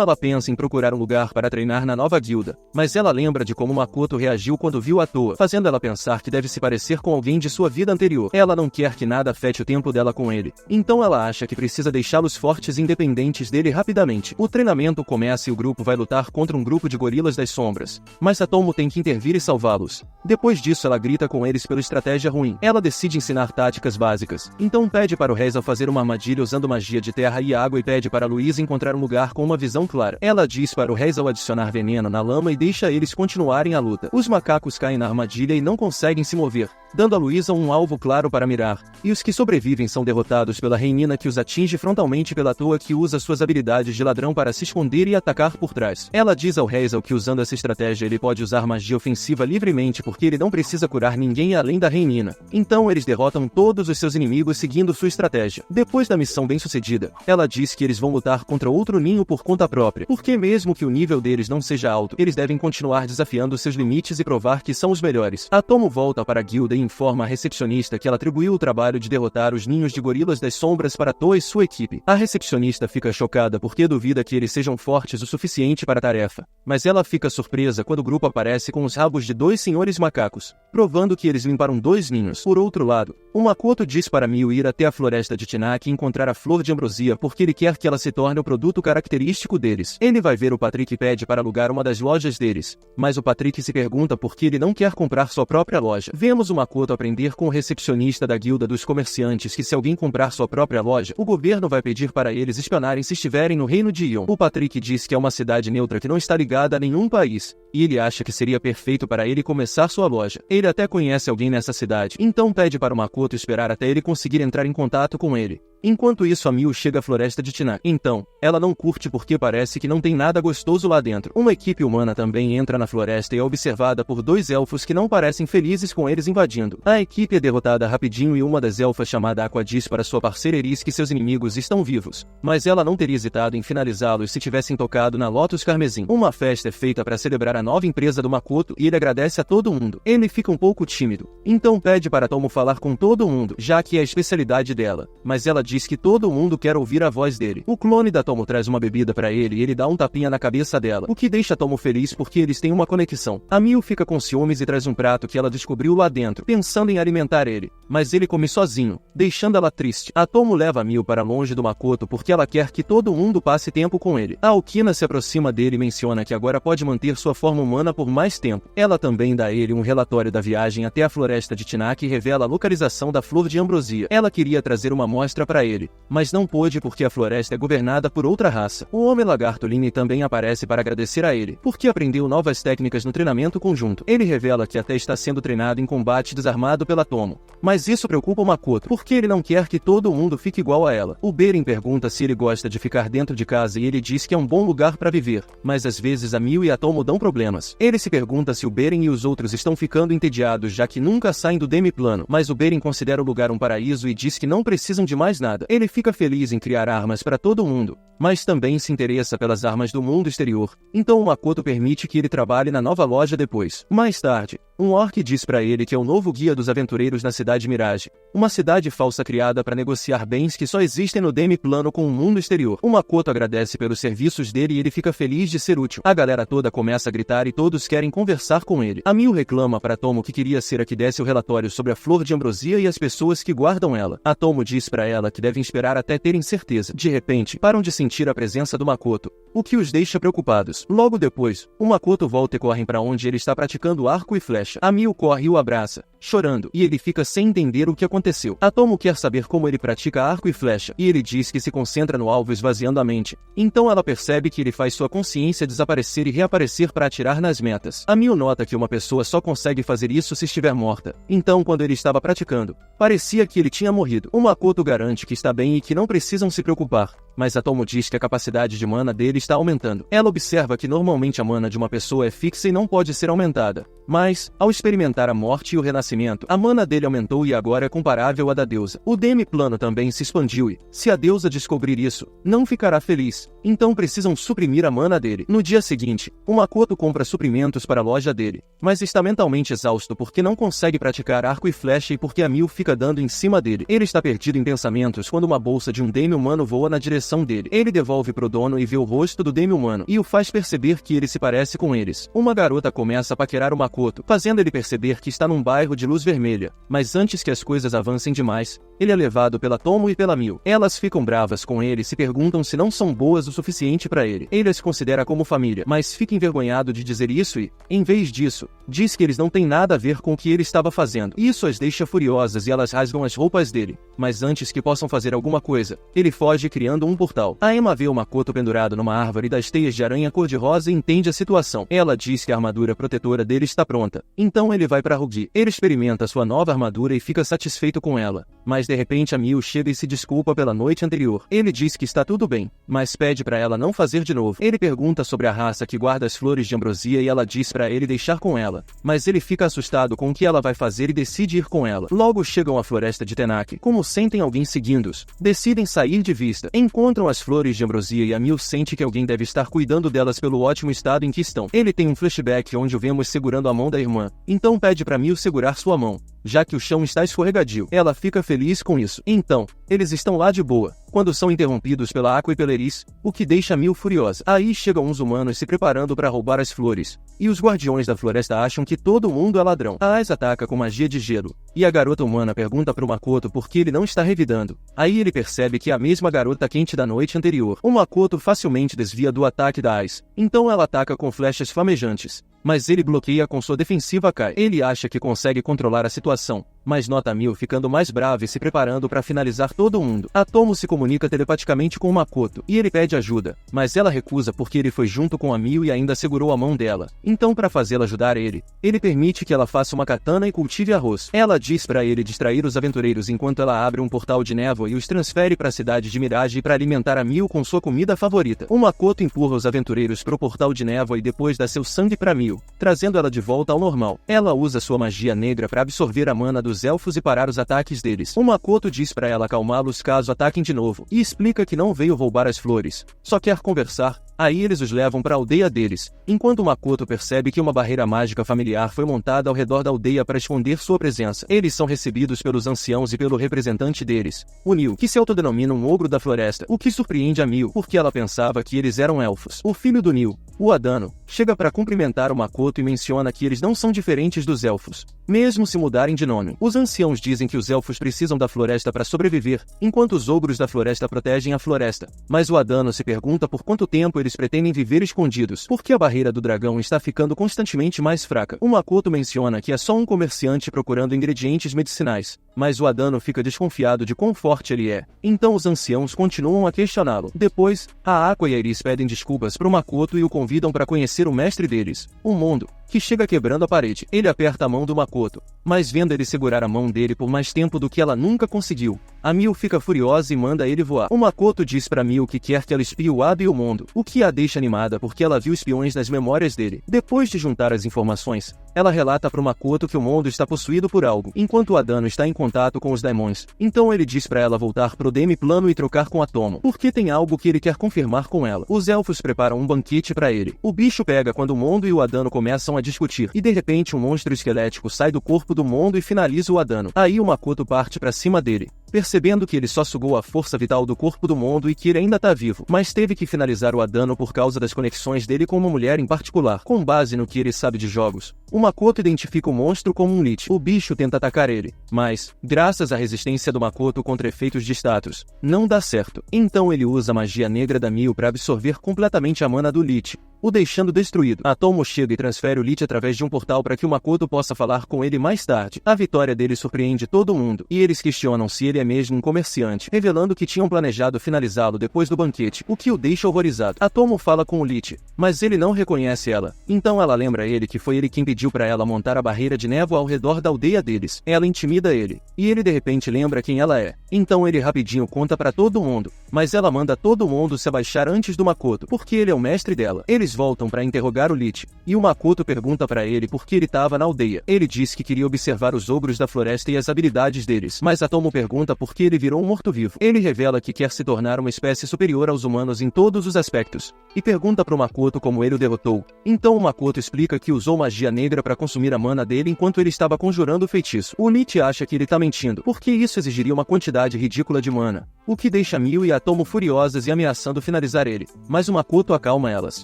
ela pensa em procurar um lugar para treinar na nova guilda, mas ela lembra de como Makoto reagiu quando viu a Toa, fazendo ela pensar que deve se parecer com alguém de sua vida anterior. Ela não quer que nada afete o tempo dela com ele, então ela acha que precisa deixá-los fortes e independentes dele rapidamente. O treinamento começa e o grupo vai lutar contra um grupo de gorilas das sombras, mas Atomo tem que intervir e salvá-los. Depois disso ela grita com eles pela estratégia ruim. Ela decide ensinar táticas básicas, então pede para o Hazel fazer uma armadilha usando magia de terra e água e pede para Luísa encontrar um lugar com uma visão clara. Ela diz para o Hazel adicionar veneno na lama e deixa eles continuarem a luta. Os macacos caem na armadilha e não conseguem se mover, dando a Luísa um alvo claro para mirar, e os que sobrevivem são derrotados pela Reinina, que os atinge frontalmente pela Toa, que usa suas habilidades de ladrão para se esconder e atacar por trás. Ela diz ao Hazel que usando essa estratégia ele pode usar magia ofensiva livremente porque ele não precisa curar ninguém além da Reinina. Então eles derrotam todos os seus inimigos seguindo sua estratégia. Depois da missão bem sucedida, ela diz que eles vão lutar contra outro ninho por conta própria, porque mesmo que o nível deles não seja alto, eles devem continuar desafiando seus limites e provar que são os melhores. Atomo volta para a guilda e informa a recepcionista que ela atribuiu o trabalho de derrotar os ninhos de gorilas das sombras para Toa e sua equipe. A recepcionista fica chocada porque duvida que eles sejam fortes o suficiente para a tarefa, mas ela fica surpresa quando o grupo aparece com os rabos de dois senhores macacos, provando que eles limparam dois ninhos. Por outro lado, o Makoto diz para Miu ir até a floresta de Tinak e encontrar a flor de ambrosia porque ele quer que ela se torne o produto característico deles. Ele vai ver o Patrick e pede para alugar uma das lojas deles, mas o Patrick se pergunta por que ele não quer comprar sua própria loja. Vemos o Makoto aprender com o recepcionista da guilda dos comerciantes que se alguém comprar sua própria loja, o governo vai pedir para eles espionarem se estiverem no reino de Ion. O Patrick diz que é uma cidade neutra que não está ligada a nenhum país, e ele acha que seria perfeito para ele começar sua loja. Ele até conhece alguém nessa cidade, então pede para o Makoto esperar até ele conseguir entrar em contato com ele. Enquanto isso, a Miu chega à floresta de Tinak. Então, ela não curte porque parece que não tem nada gostoso lá dentro. Uma equipe humana também entra na floresta e é observada por dois elfos que não parecem felizes com eles invadindo. A equipe é derrotada rapidinho e uma das elfas chamada Aqua diz para sua parceira Eris que seus inimigos estão vivos, mas ela não teria hesitado em finalizá-los se tivessem tocado na Lotus Carmesim. Uma festa é feita para celebrar a nova empresa do Makoto e ele agradece a todo mundo. Ele fica um pouco tímido, então pede para Tomo falar com todo mundo, já que é a especialidade dela, mas ela diz que todo mundo quer ouvir a voz dele. O clone da Tomo traz uma bebida para ele e ele dá um tapinha na cabeça dela, o que deixa Tomo feliz porque eles têm uma conexão. A Miu fica com ciúmes e traz um prato que ela descobriu lá dentro, pensando em alimentar ele, mas ele come sozinho, deixando ela triste. A Tomo leva a Miu para longe do Makoto porque ela quer que todo mundo passe tempo com ele. A Aokina se aproxima dele e menciona que agora pode manter sua forma humana por mais tempo. Ela também dá a ele um relatório da viagem até a floresta de Tinak e revela a localização da flor de ambrosia. Ela queria trazer uma amostra para ele, mas não pôde porque a floresta é governada por outra raça. O Homem Lagarto Line também aparece para agradecer a ele, porque aprendeu novas técnicas no treinamento conjunto. Ele revela que até está sendo treinado em combate desarmado pela Tomo, mas isso preocupa o Makoto, porque ele não quer que todo mundo fique igual a ela. O Beren pergunta se ele gosta de ficar dentro de casa e ele diz que é um bom lugar para viver, mas às vezes a Miu e a Tomo dão problemas. Ele se pergunta se o Beren e os outros estão ficando entediados já que nunca saem do Demiplano, mas o Beren considera o lugar um paraíso e diz que não precisam de mais nada. Ele fica feliz em criar armas para todo mundo, mas também se interessa pelas armas do mundo exterior, então o Makoto permite que ele trabalhe na nova loja depois. Mais tarde, Um orc diz pra ele que é o novo guia dos aventureiros na cidade Mirage, uma cidade falsa criada para negociar bens que só existem no Demiplano com o mundo exterior. O Makoto agradece pelos serviços dele e ele fica feliz de ser útil. A galera toda começa a gritar e todos querem conversar com ele. A Mil reclama para Tomo que queria ser a que desse o relatório sobre a flor de ambrosia e as pessoas que guardam ela. A Tomo diz pra ela que devem esperar até terem certeza. De repente, param de sentir a presença do Makoto, o que os deixa preocupados. Logo depois, o Makoto volta e corre para onde ele está praticando arco e flecha. A Mil corre e o abraça, chorando, e ele fica sem entender o que aconteceu. A Tomo quer saber como ele pratica arco e flecha, e ele diz que se concentra no alvo esvaziando a mente. Então ela percebe que ele faz sua consciência desaparecer e reaparecer para atirar nas metas. A Mil nota que uma pessoa só consegue fazer isso se estiver morta. Então, quando ele estava praticando, parecia que ele tinha morrido. O Makoto garante que está bem e que não precisam se preocupar, mas a Tomo diz que a capacidade de mana dele está aumentando. Ela observa que normalmente a mana de uma pessoa é fixa e não pode ser aumentada. Mas, ao experimentar a morte e o renascimento, a mana dele aumentou e agora é comparável à da deusa. O Demiplano também se expandiu e, se a deusa descobrir isso, não ficará feliz. Então precisam suprimir a mana dele. No dia seguinte, o Makoto compra suprimentos para a loja dele, mas está mentalmente exausto porque não consegue praticar arco e flecha e porque a Mil fica dando em cima dele. Ele está perdido em pensamentos quando uma bolsa de um demi-humano voa na direção dele. Ele devolve pro dono e vê o rosto do demi-humano e o faz perceber que ele se parece com eles. Uma garota começa a paquerar o Makoto, fazendo ele perceber que está num bairro de luz vermelha. Mas antes que as coisas avancem demais, ele é levado pela Tomo e pela Mil. Elas ficam bravas com ele e se perguntam se não são boas o suficiente para ele. Ele as considera como família, mas fica envergonhado de dizer isso e, em vez disso, diz que eles não têm nada a ver com o que ele estava fazendo. Isso as deixa furiosas e elas rasgam as roupas dele. Mas antes que possam fazer alguma coisa, ele foge criando um portal. A Emma vê o Makoto pendurado numa árvore das teias de aranha cor-de-rosa e entende a situação. Ela diz que a armadura protetora dele está pronta. Então ele vai para Rugi. Ele experimenta sua nova armadura e fica satisfeito com ela. Mas de repente a Mil chega e se desculpa pela noite anterior. Ele diz que está tudo bem, mas pede para ela não fazer de novo. Ele pergunta sobre a raça que guarda as flores de ambrosia e ela diz para ele deixar com ela. Mas ele fica assustado com o que ela vai fazer e decide ir com ela. Logo chegam à floresta de Tenaki. Como sentem alguém seguindo-os, decidem sair de vista. Encontram as flores de ambrosia e a Mil sente que alguém deve estar cuidando delas pelo ótimo estado em que estão. Ele tem um flashback onde o vemos segurando a mão da irmã. Então pede para Mil segurar sua mão, já que o chão está escorregadio. Ela fica feliz com isso. Então, eles estão lá de boa, quando são interrompidos pela Aqua e pela Eris, o que deixa Mil furiosa. Aí chegam uns humanos se preparando para roubar as flores, e os guardiões da floresta acham que todo mundo é ladrão. A Ais ataca com magia de gelo, e a garota humana pergunta pro Makoto por que ele não está revidando. Aí ele percebe que é a mesma garota quente da noite anterior. O Makoto facilmente desvia do ataque da Ais, então ela ataca com flechas flamejantes, mas ele bloqueia com sua defensiva Kai. Ele acha que consegue controlar a situação, mas nota Mil ficando mais brava e se preparando para finalizar todo mundo. A Tomo se comunica telepaticamente com o Makoto, e ele pede ajuda, mas ela recusa porque ele foi junto com a Mil e ainda segurou a mão dela. Então para fazê-la ajudar ele permite que ela faça uma katana e cultive arroz. Ela diz para ele distrair os aventureiros enquanto ela abre um portal de névoa e os transfere para a cidade de Mirage para alimentar a Mil com sua comida favorita. O Makoto empurra os aventureiros pro portal de névoa e depois dá seu sangue para Mil, trazendo ela de volta ao normal. Ela usa sua magia negra para absorver a mana dos elfos e parar os ataques deles. O Makoto diz para ela acalmá-los caso ataquem de novo, e explica que não veio roubar as flores, só quer conversar. Aí eles os levam para a aldeia deles, enquanto Makoto percebe que uma barreira mágica familiar foi montada ao redor da aldeia para esconder sua presença. Eles são recebidos pelos anciãos e pelo representante deles, o Nil, que se autodenomina um ogro da floresta, o que surpreende a Mil, porque ela pensava que eles eram elfos. O filho do Nil, o Adano, chega para cumprimentar o Makoto e menciona que eles não são diferentes dos elfos, mesmo se mudarem de nome. Os anciãos dizem que os elfos precisam da floresta para sobreviver, enquanto os ogros da floresta protegem a floresta. Mas o Adano se pergunta por quanto tempo eles pretendem viver escondidos, porque a barreira do dragão está ficando constantemente mais fraca. O Makoto menciona que é só um comerciante procurando ingredientes medicinais, mas o Adano fica desconfiado de quão forte ele é. Então os anciãos continuam a questioná-lo. Depois, a Aqua e a Iris pedem desculpas pro Makoto e o convidam para conhecer o mestre deles, o Mondo, que chega quebrando a parede. Ele aperta a mão do Makoto, mas vendo ele segurar a mão dele por mais tempo do que ela nunca conseguiu, a Mil fica furiosa e manda ele voar. O Makoto diz pra Mil que quer que ela espie o Ado e o Mondo, o que a deixa animada porque ela viu espiões nas memórias dele. Depois de juntar as informações, ela relata pro Makoto que o Mondo está possuído por algo, enquanto o Adano está em contato com os daimons. Então ele diz pra ela voltar pro Demiplano e trocar com a Tomo, porque tem algo que ele quer confirmar com ela. Os elfos preparam um banquete pra ele. O bicho pega quando o Mondo e o Adano começam a a discutir, e de repente um monstro esquelético sai do corpo do Mondo e finaliza o Adano. Aí o Makoto parte pra cima dele, percebendo que ele só sugou a força vital do corpo do Mondo e que ele ainda tá vivo, mas teve que finalizar o Adano por causa das conexões dele com uma mulher em particular. Com base no que ele sabe de jogos, o Makoto identifica o monstro como um Lich. O bicho tenta atacar ele, mas, graças à resistência do Makoto contra efeitos de status, não dá certo. Então ele usa a magia negra da Mio para absorver completamente a mana do Lich, o deixando destruído. A Tomo chega e transfere o Lich através de um portal para que o Makoto possa falar com ele mais tarde. A vitória dele surpreende todo mundo, e eles questionam se ele é mesmo um comerciante, revelando que tinham planejado finalizá-lo depois do banquete, o que o deixa horrorizado. A Tomo fala com o Lich, mas ele não reconhece ela. Então ela lembra ele que foi ele quem pediu para ela montar a barreira de névoa ao redor da aldeia deles. Ela intimida ele, e ele de repente lembra quem ela é. Então ele rapidinho conta para todo mundo, mas ela manda todo mundo se abaixar antes do Makoto, porque ele é o mestre dela. Eles voltam para interrogar o Lich, e o Makoto pergunta para ele por que ele estava na aldeia. Ele diz que queria observar os ogros da floresta e as habilidades deles, mas a Tomo pergunta por que ele virou um morto-vivo. Ele revela que quer se tornar uma espécie superior aos humanos em todos os aspectos, e pergunta para o Makoto como ele o derrotou. Então o Makoto explica que usou magia negra para consumir a mana dele enquanto ele estava conjurando o feitiço. O Lich acha que ele tá mentindo, porque isso exigiria uma quantidade ridícula de mana, o que deixa Mio e a Tomo furiosas e ameaçando finalizar ele, mas o Makoto acalma elas.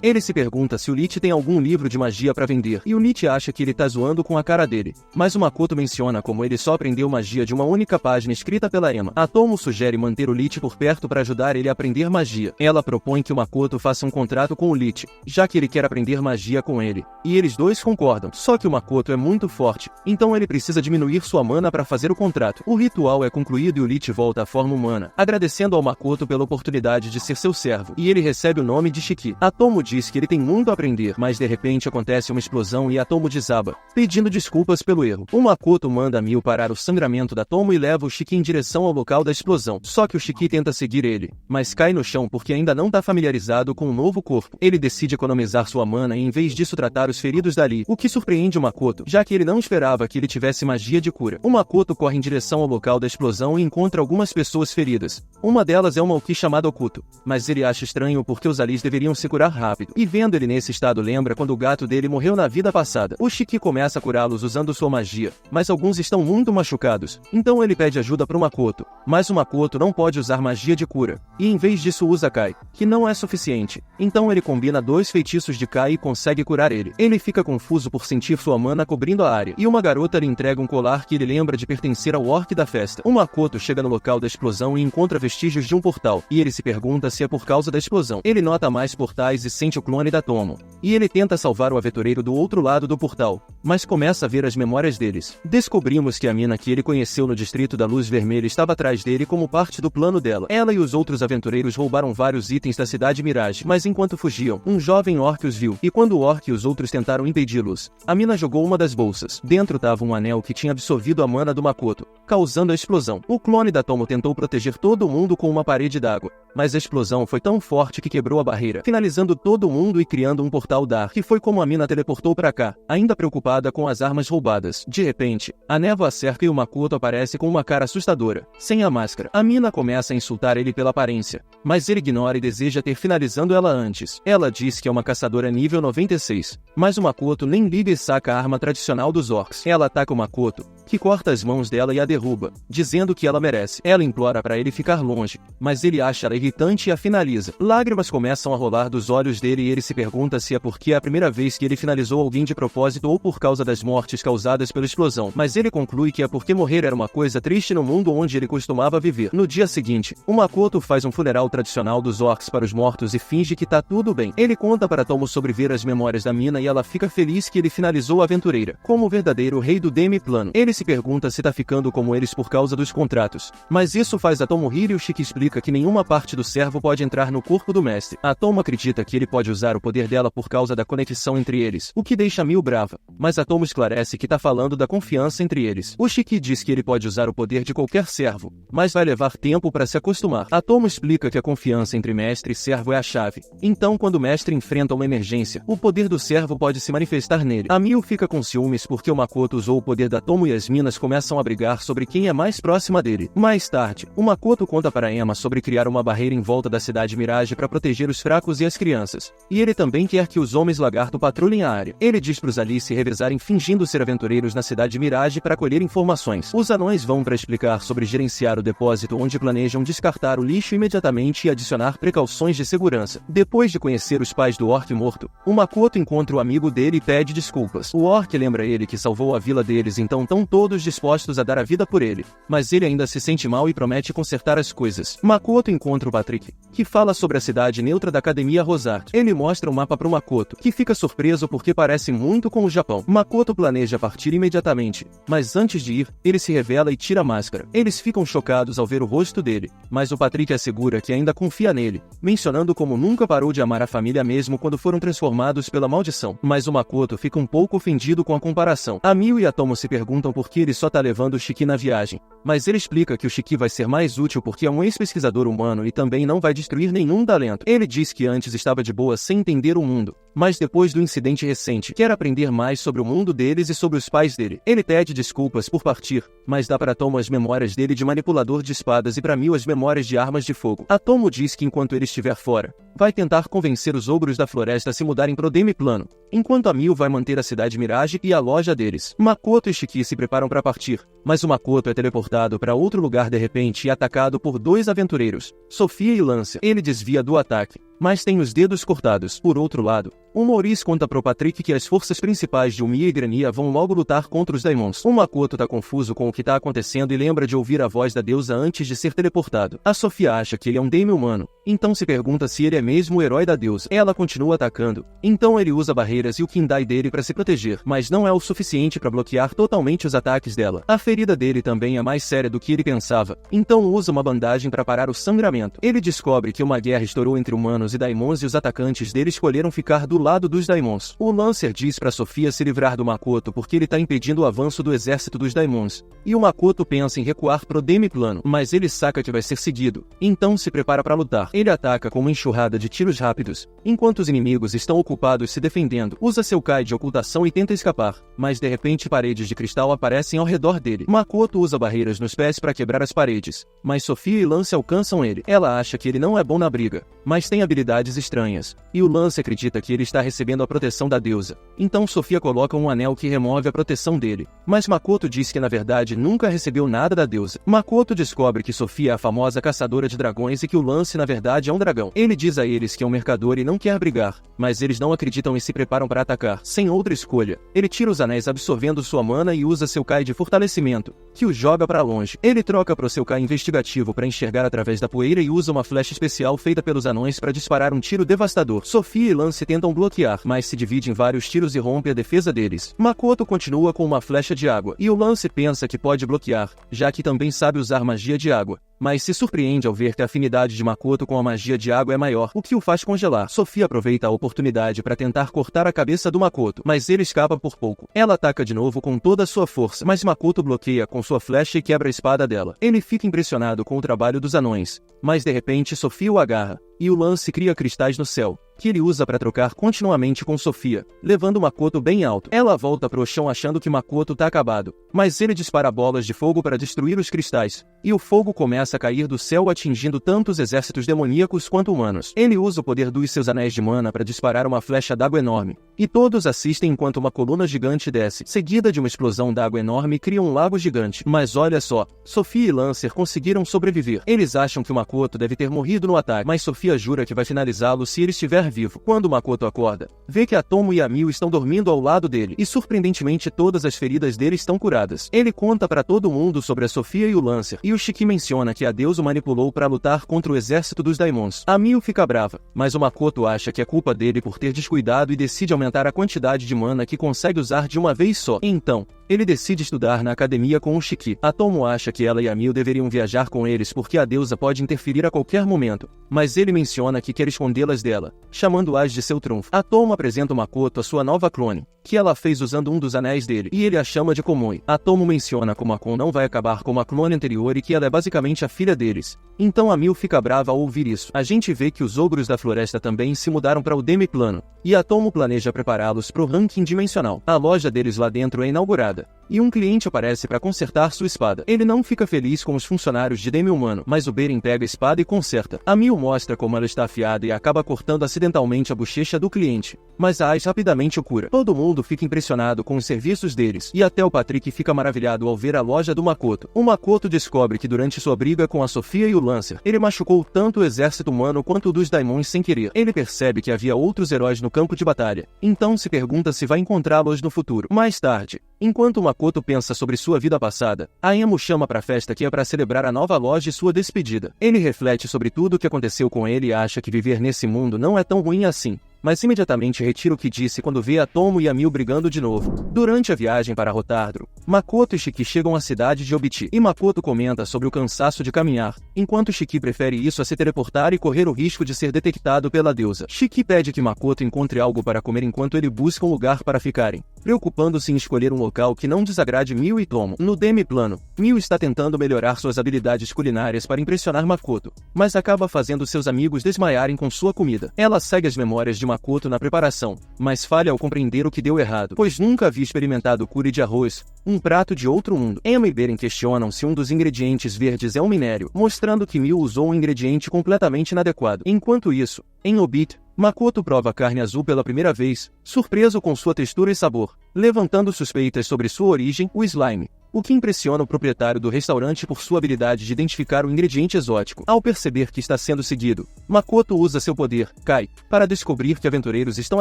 Ele se pergunta se o Lich tem algum livro de magia para vender, e o Lich acha que ele tá zoando com a cara dele, mas o Makoto menciona como ele só aprendeu magia de uma única página escrita pela Emma. A Tomo sugere manter o Lich por perto para ajudar ele a aprender magia. Ela propõe que o Makoto faça um contrato com o Lich, já que ele quer aprender magia com ele, e eles dois concordam. Só que o Makoto é muito forte, então ele precisa diminuir sua mana para fazer o contrato. O ritual é concluído e o Lich volta à forma humana, agradecendo ao Makoto pela oportunidade de ser seu servo, e ele recebe o nome de Shiki. A Tomo diz que ele tem muito a aprender, mas de repente acontece uma explosão e a Tomo desaba, pedindo desculpas pelo erro. O Makoto manda Mio parar o sangramento da Tomo e leva o Shiki em direção ao local da explosão. Só que o Shiki tenta seguir ele, mas cai no chão porque ainda não tá familiarizado com o novo corpo. Ele decide economizar sua mana e em vez disso tratar os feridos dali, o que surpreende o Makoto, já que ele não esperava que ele tivesse magia de cura. O Makoto corre em direção ao local da explosão e encontra algumas pessoas feridas. Uma delas é uma Oki chamada Okuto, mas ele acha estranho porque os Alis deveriam se curar rápido, e vendo ele nesse estado lembra quando o gato dele morreu na vida passada. O Shiki começa a curá-los usando sua magia, mas alguns estão muito machucados, então ele pede ajuda para o Makoto, mas o Makoto não pode usar magia de cura, e em vez disso usa Kai, que não é suficiente. Então ele combina 2 feitiços de Kai e consegue curar ele. Ele fica confuso por sentir sua mana cobrindo a área, e uma garota lhe entrega um colar que ele lembra de pertencer ao orc da festa. O Makoto chega no local da explosão e encontra vestígios de um portal, e ele se pergunta se é por causa da explosão. Ele nota mais portais e sente o clone da Tomo, e ele tenta salvar o aventureiro do outro lado do portal, mas começa a ver as memórias deles. Descobrimos que a mina que ele conheceu no Distrito da Luz Vermelha estava atrás dele como parte do plano dela. Ela e os outros aventureiros roubaram vários itens da cidade Mirage, mas enquanto fugiam, um jovem orc os viu, e quando o orc e os outros tentaram impedi-los, a mina jogou uma das bolsas. Dentro estava um anel que tinha absorvido a mana do Makoto, causando a explosão. O clone da Tomo tentou proteger todo mundo com uma parede d'água, mas a explosão foi tão forte que quebrou a barreira, finalizando todo mundo e criando um portal Dark, que foi como a mina teleportou pra cá, ainda preocupada com as armas roubadas. De repente, a névoa cerca e o Makoto aparece com uma cara assustadora, sem a máscara. A mina começa a insultar ele pela aparência, mas ele ignora e deseja ter finalizando ela antes. Ela diz que é uma caçadora nível 96, mas o Makoto nem liga e saca a arma tradicional dos orcs. Ela ataca o Makoto, que corta as mãos dela e a derruba, dizendo que ela merece. Ela implora para ele ficar longe, mas ele acha ela irritante e a finaliza. Lágrimas começam a rolar dos olhos dele e ele se pergunta se é porque é a primeira vez que ele finalizou alguém de propósito ou por causa das mortes causadas pela explosão, mas ele conclui que é porque morrer era uma coisa triste no mundo onde ele costumava viver. No dia seguinte, o Makoto faz um funeral tradicional dos orcs para os mortos e finge que tá tudo bem. Ele conta para Tomo sobre ver as memórias da mina e ela fica feliz que ele finalizou a aventureira, como o verdadeiro rei do Demi-plano. Ele se pergunta se tá ficando como eles por causa dos contratos, mas isso faz a Tomo rir e o Shiki explica que nenhuma parte do servo pode entrar no corpo do mestre. A Tomo acredita que ele pode usar o poder dela por causa da conexão entre eles, o que deixa Mio brava, mas a Tomo esclarece que tá falando da confiança entre eles. O Shiki diz que ele pode usar o poder de qualquer servo, mas vai levar tempo para se acostumar. Atomo explica que a confiança entre mestre e servo é a chave. Então, quando o mestre enfrenta uma emergência, o poder do servo pode se manifestar nele. A Mio fica com ciúmes porque o Makoto usou o poder da Atomo e as minas começam a brigar sobre quem é mais próxima dele. Mais tarde, o Makoto conta para Emma sobre criar uma barreira em volta da cidade Mirage para proteger os fracos e as crianças. E ele também quer que os homens lagarto patrulhem a área. Ele diz para os ali se revezarem fingindo ser aventureiros na cidade Mirage para colher informações. Os anões vão para explicar sobre gerenciar o depósito onde planejam descartar o lixo imediatamente e adicionar precauções de segurança. Depois de conhecer os pais do orc morto, o Makoto encontra o amigo dele e pede desculpas. O orc lembra ele que salvou a vila deles, então estão todos dispostos a dar a vida por ele. Mas ele ainda se sente mal e promete consertar as coisas. Makoto encontra o Patrick, que fala sobre a cidade neutra da Academia Rosart. Ele mostra o mapa para o Makoto, que fica surpreso porque parece muito com o Japão. Makoto planeja partir imediatamente, mas antes de ir, ele se revela e tira a máscara. Eles ficam chocados ao ver o rosto dele, mas o Patrick assegura que ainda confia nele, mencionando como nunca parou de amar a família mesmo quando foram transformados pela maldição. Mas o Makoto fica um pouco ofendido com a comparação. A Mio e a Tomo se perguntam por que ele só tá levando o Shiki na viagem, mas ele explica que o Shiki vai ser mais útil porque é um ex-pesquisador humano e também não vai destruir nenhum talento. Ele diz que antes estava de boa sem entender o mundo, mas depois do incidente recente, quer aprender mais sobre o mundo deles e sobre os pais dele. Ele pede desculpas por partir, mas dá para Tomo as memórias dele de manipulador de espadas e para Mio as memórias de armas de fogo. A Tomo diz que enquanto ele estiver fora, vai tentar convencer os ogros da floresta a se mudarem pro Demi-plano, enquanto a Mio vai manter a cidade Mirage e a loja deles. Makoto e Shiki se preparam para partir, mas o Makoto é teleportado para outro lugar de repente e atacado por dois aventureiros, Sofia e Lancia. Ele desvia do ataque, mas tem os dedos cortados. Por outro lado, o Maurice conta pro Patrick que as forças principais de Umiya e Grania vão logo lutar contra os Daimons. O Makoto tá confuso com o que tá acontecendo e lembra de ouvir a voz da deusa antes de ser teleportado. A Sofia acha que ele é um Daimon humano, então se pergunta se ele é mesmo o herói da deusa. Ela continua atacando, então ele usa barreiras e o Kindai dele para se proteger, mas não é o suficiente para bloquear totalmente os ataques dela. A ferida dele também é mais séria do que ele pensava, então usa uma bandagem para parar o sangramento. Ele descobre que uma guerra estourou entre humanos e Daimons e os atacantes dele escolheram ficar do lado dos Daimons. O Lancer diz para Sofia se livrar do Makoto porque ele tá impedindo o avanço do exército dos Daimons, e o Makoto pensa em recuar pro Demi-plano, mas ele saca que vai ser seguido, então se prepara para lutar. Ele ataca com uma enxurrada de tiros rápidos, enquanto os inimigos estão ocupados se defendendo. Usa seu Kai de ocultação e tenta escapar, mas de repente paredes de cristal aparecem ao redor dele. Makoto usa barreiras nos pés para quebrar as paredes, mas Sofia e Lance alcançam ele. Ela acha que ele não é bom na briga, mas tem habilidades estranhas, e o Lance acredita que ele está recebendo a proteção da deusa. Então Sofia coloca um anel que remove a proteção dele, mas Makoto diz que na verdade nunca recebeu nada da deusa. Makoto descobre que Sofia é a famosa caçadora de dragões e que o Lance na verdade é um dragão. Ele diz a eles que é um mercador e não quer brigar, mas eles não acreditam e se preparam para atacar. Sem outra escolha, ele tira os anéis absorvendo sua mana e usa seu Kai de fortalecimento, que o joga para longe. Ele troca pro seu Kai investigativo para enxergar através da poeira e usa uma flecha especial feita pelos anões para disparar um tiro devastador. Sofia e Lance tentam bloquear, mas se divide em vários tiros e rompe a defesa deles. Makoto continua com uma flecha de água, e o Lance pensa que pode bloquear, já que também sabe usar magia de água, mas se surpreende ao ver que a afinidade de Makoto com a magia de água é maior, o que o faz congelar. Sofia aproveita a oportunidade para tentar cortar a cabeça do Makoto, mas ele escapa por pouco. Ela ataca de novo com toda a sua força, mas Makoto bloqueia com sua flecha e quebra a espada dela. Ele fica impressionado com o trabalho dos anões, mas de repente Sofia o agarra, e o Lance cria cristais no céu, que ele usa para trocar continuamente com Sofia, levando Makoto bem alto. Ela volta pro chão achando que Makoto tá acabado, mas ele dispara bolas de fogo para destruir os cristais, e o fogo começa a cair do céu atingindo tanto os exércitos demoníacos quanto humanos. Ele usa o poder dos seus anéis de mana para disparar uma flecha d'água enorme, e todos assistem enquanto uma coluna gigante desce, seguida de uma explosão d'água enorme cria um lago gigante. Mas olha só, Sofia e Lancer conseguiram sobreviver. Eles acham que o Makoto deve ter morrido no ataque, mas Sofia jura que vai finalizá-lo se ele estiver vivo. Quando Makoto acorda, vê que a Tomo e a Mio estão dormindo ao lado dele, e surpreendentemente todas as feridas dele estão curadas. Ele conta para todo mundo sobre a Sofia e o Lancer, e o Shiki menciona que a deusa o manipulou para lutar contra o exército dos Daimons. A Mio fica brava, mas o Makoto acha que é culpa dele por ter descuidado e decide aumentar aumentar a quantidade de mana que consegue usar de uma vez só. Então, ele decide estudar na academia com o Shiki. Atomo acha que ela e a Mil deveriam viajar com eles porque a deusa pode interferir a qualquer momento, mas ele menciona que quer escondê-las dela, chamando-as de seu trunfo. Atomo apresenta Makoto a sua nova clone, que ela fez usando um dos anéis dele, e ele a chama de Komui. Atomo menciona como a Kon não vai acabar como a clone anterior e que ela é basicamente a filha deles. Então a Mil fica brava ao ouvir isso. A gente vê que os ogros da floresta também se mudaram para o Demiplano, e Atomo planeja prepará-los para o ranking dimensional. A loja deles lá dentro é inaugurada, e um cliente aparece para consertar sua espada. Ele não fica feliz com os funcionários de Demi-humano, mas o Beren pega a espada e conserta. A Mil mostra como ela está afiada e acaba cortando acidentalmente a bochecha do cliente, mas a Ais rapidamente o cura. Todo mundo fica impressionado com os serviços deles, e até o Patrick fica maravilhado ao ver a loja do Makoto. O Makoto descobre que durante sua briga com a Sofia e o Lancer, ele machucou tanto o exército humano quanto o dos Daimons sem querer. Ele percebe que havia outros heróis no campo de batalha, então se pergunta se vai encontrá-los no futuro. Mais tarde, enquanto Makoto pensa sobre sua vida passada, a Emo chama para a festa que é para celebrar a nova loja e sua despedida. Ele reflete sobre tudo o que aconteceu com ele e acha que viver nesse mundo não é tão ruim assim, mas imediatamente retira o que disse quando vê Atomo e a Mil brigando de novo. Durante a viagem para Rotardro, Makoto e Shiki chegam à cidade de Obiti, e Makoto comenta sobre o cansaço de caminhar, enquanto Shiki prefere isso a se teleportar e correr o risco de ser detectado pela deusa. Shiki pede que Makoto encontre algo para comer enquanto ele busca um lugar para ficarem, preocupando-se em escolher um local que não desagrade Mil e Tomo. No Demiplano, Mil está tentando melhorar suas habilidades culinárias para impressionar Makoto, mas acaba fazendo seus amigos desmaiarem com sua comida. Ela segue as memórias de Makoto na preparação, mas falha ao compreender o que deu errado, pois nunca havia experimentado curry de arroz, um prato de outro mundo. Emma e Beren questionam se um dos ingredientes verdes é um minério, mostrando que Mil usou um ingrediente completamente inadequado. Enquanto isso, em Obit, Makoto prova a carne azul pela primeira vez, surpreso com sua textura e sabor, levantando suspeitas sobre sua origem, o slime, o que impressiona o proprietário do restaurante por sua habilidade de identificar o ingrediente exótico. Ao perceber que está sendo seguido, Makoto usa seu poder, Kai, para descobrir que aventureiros estão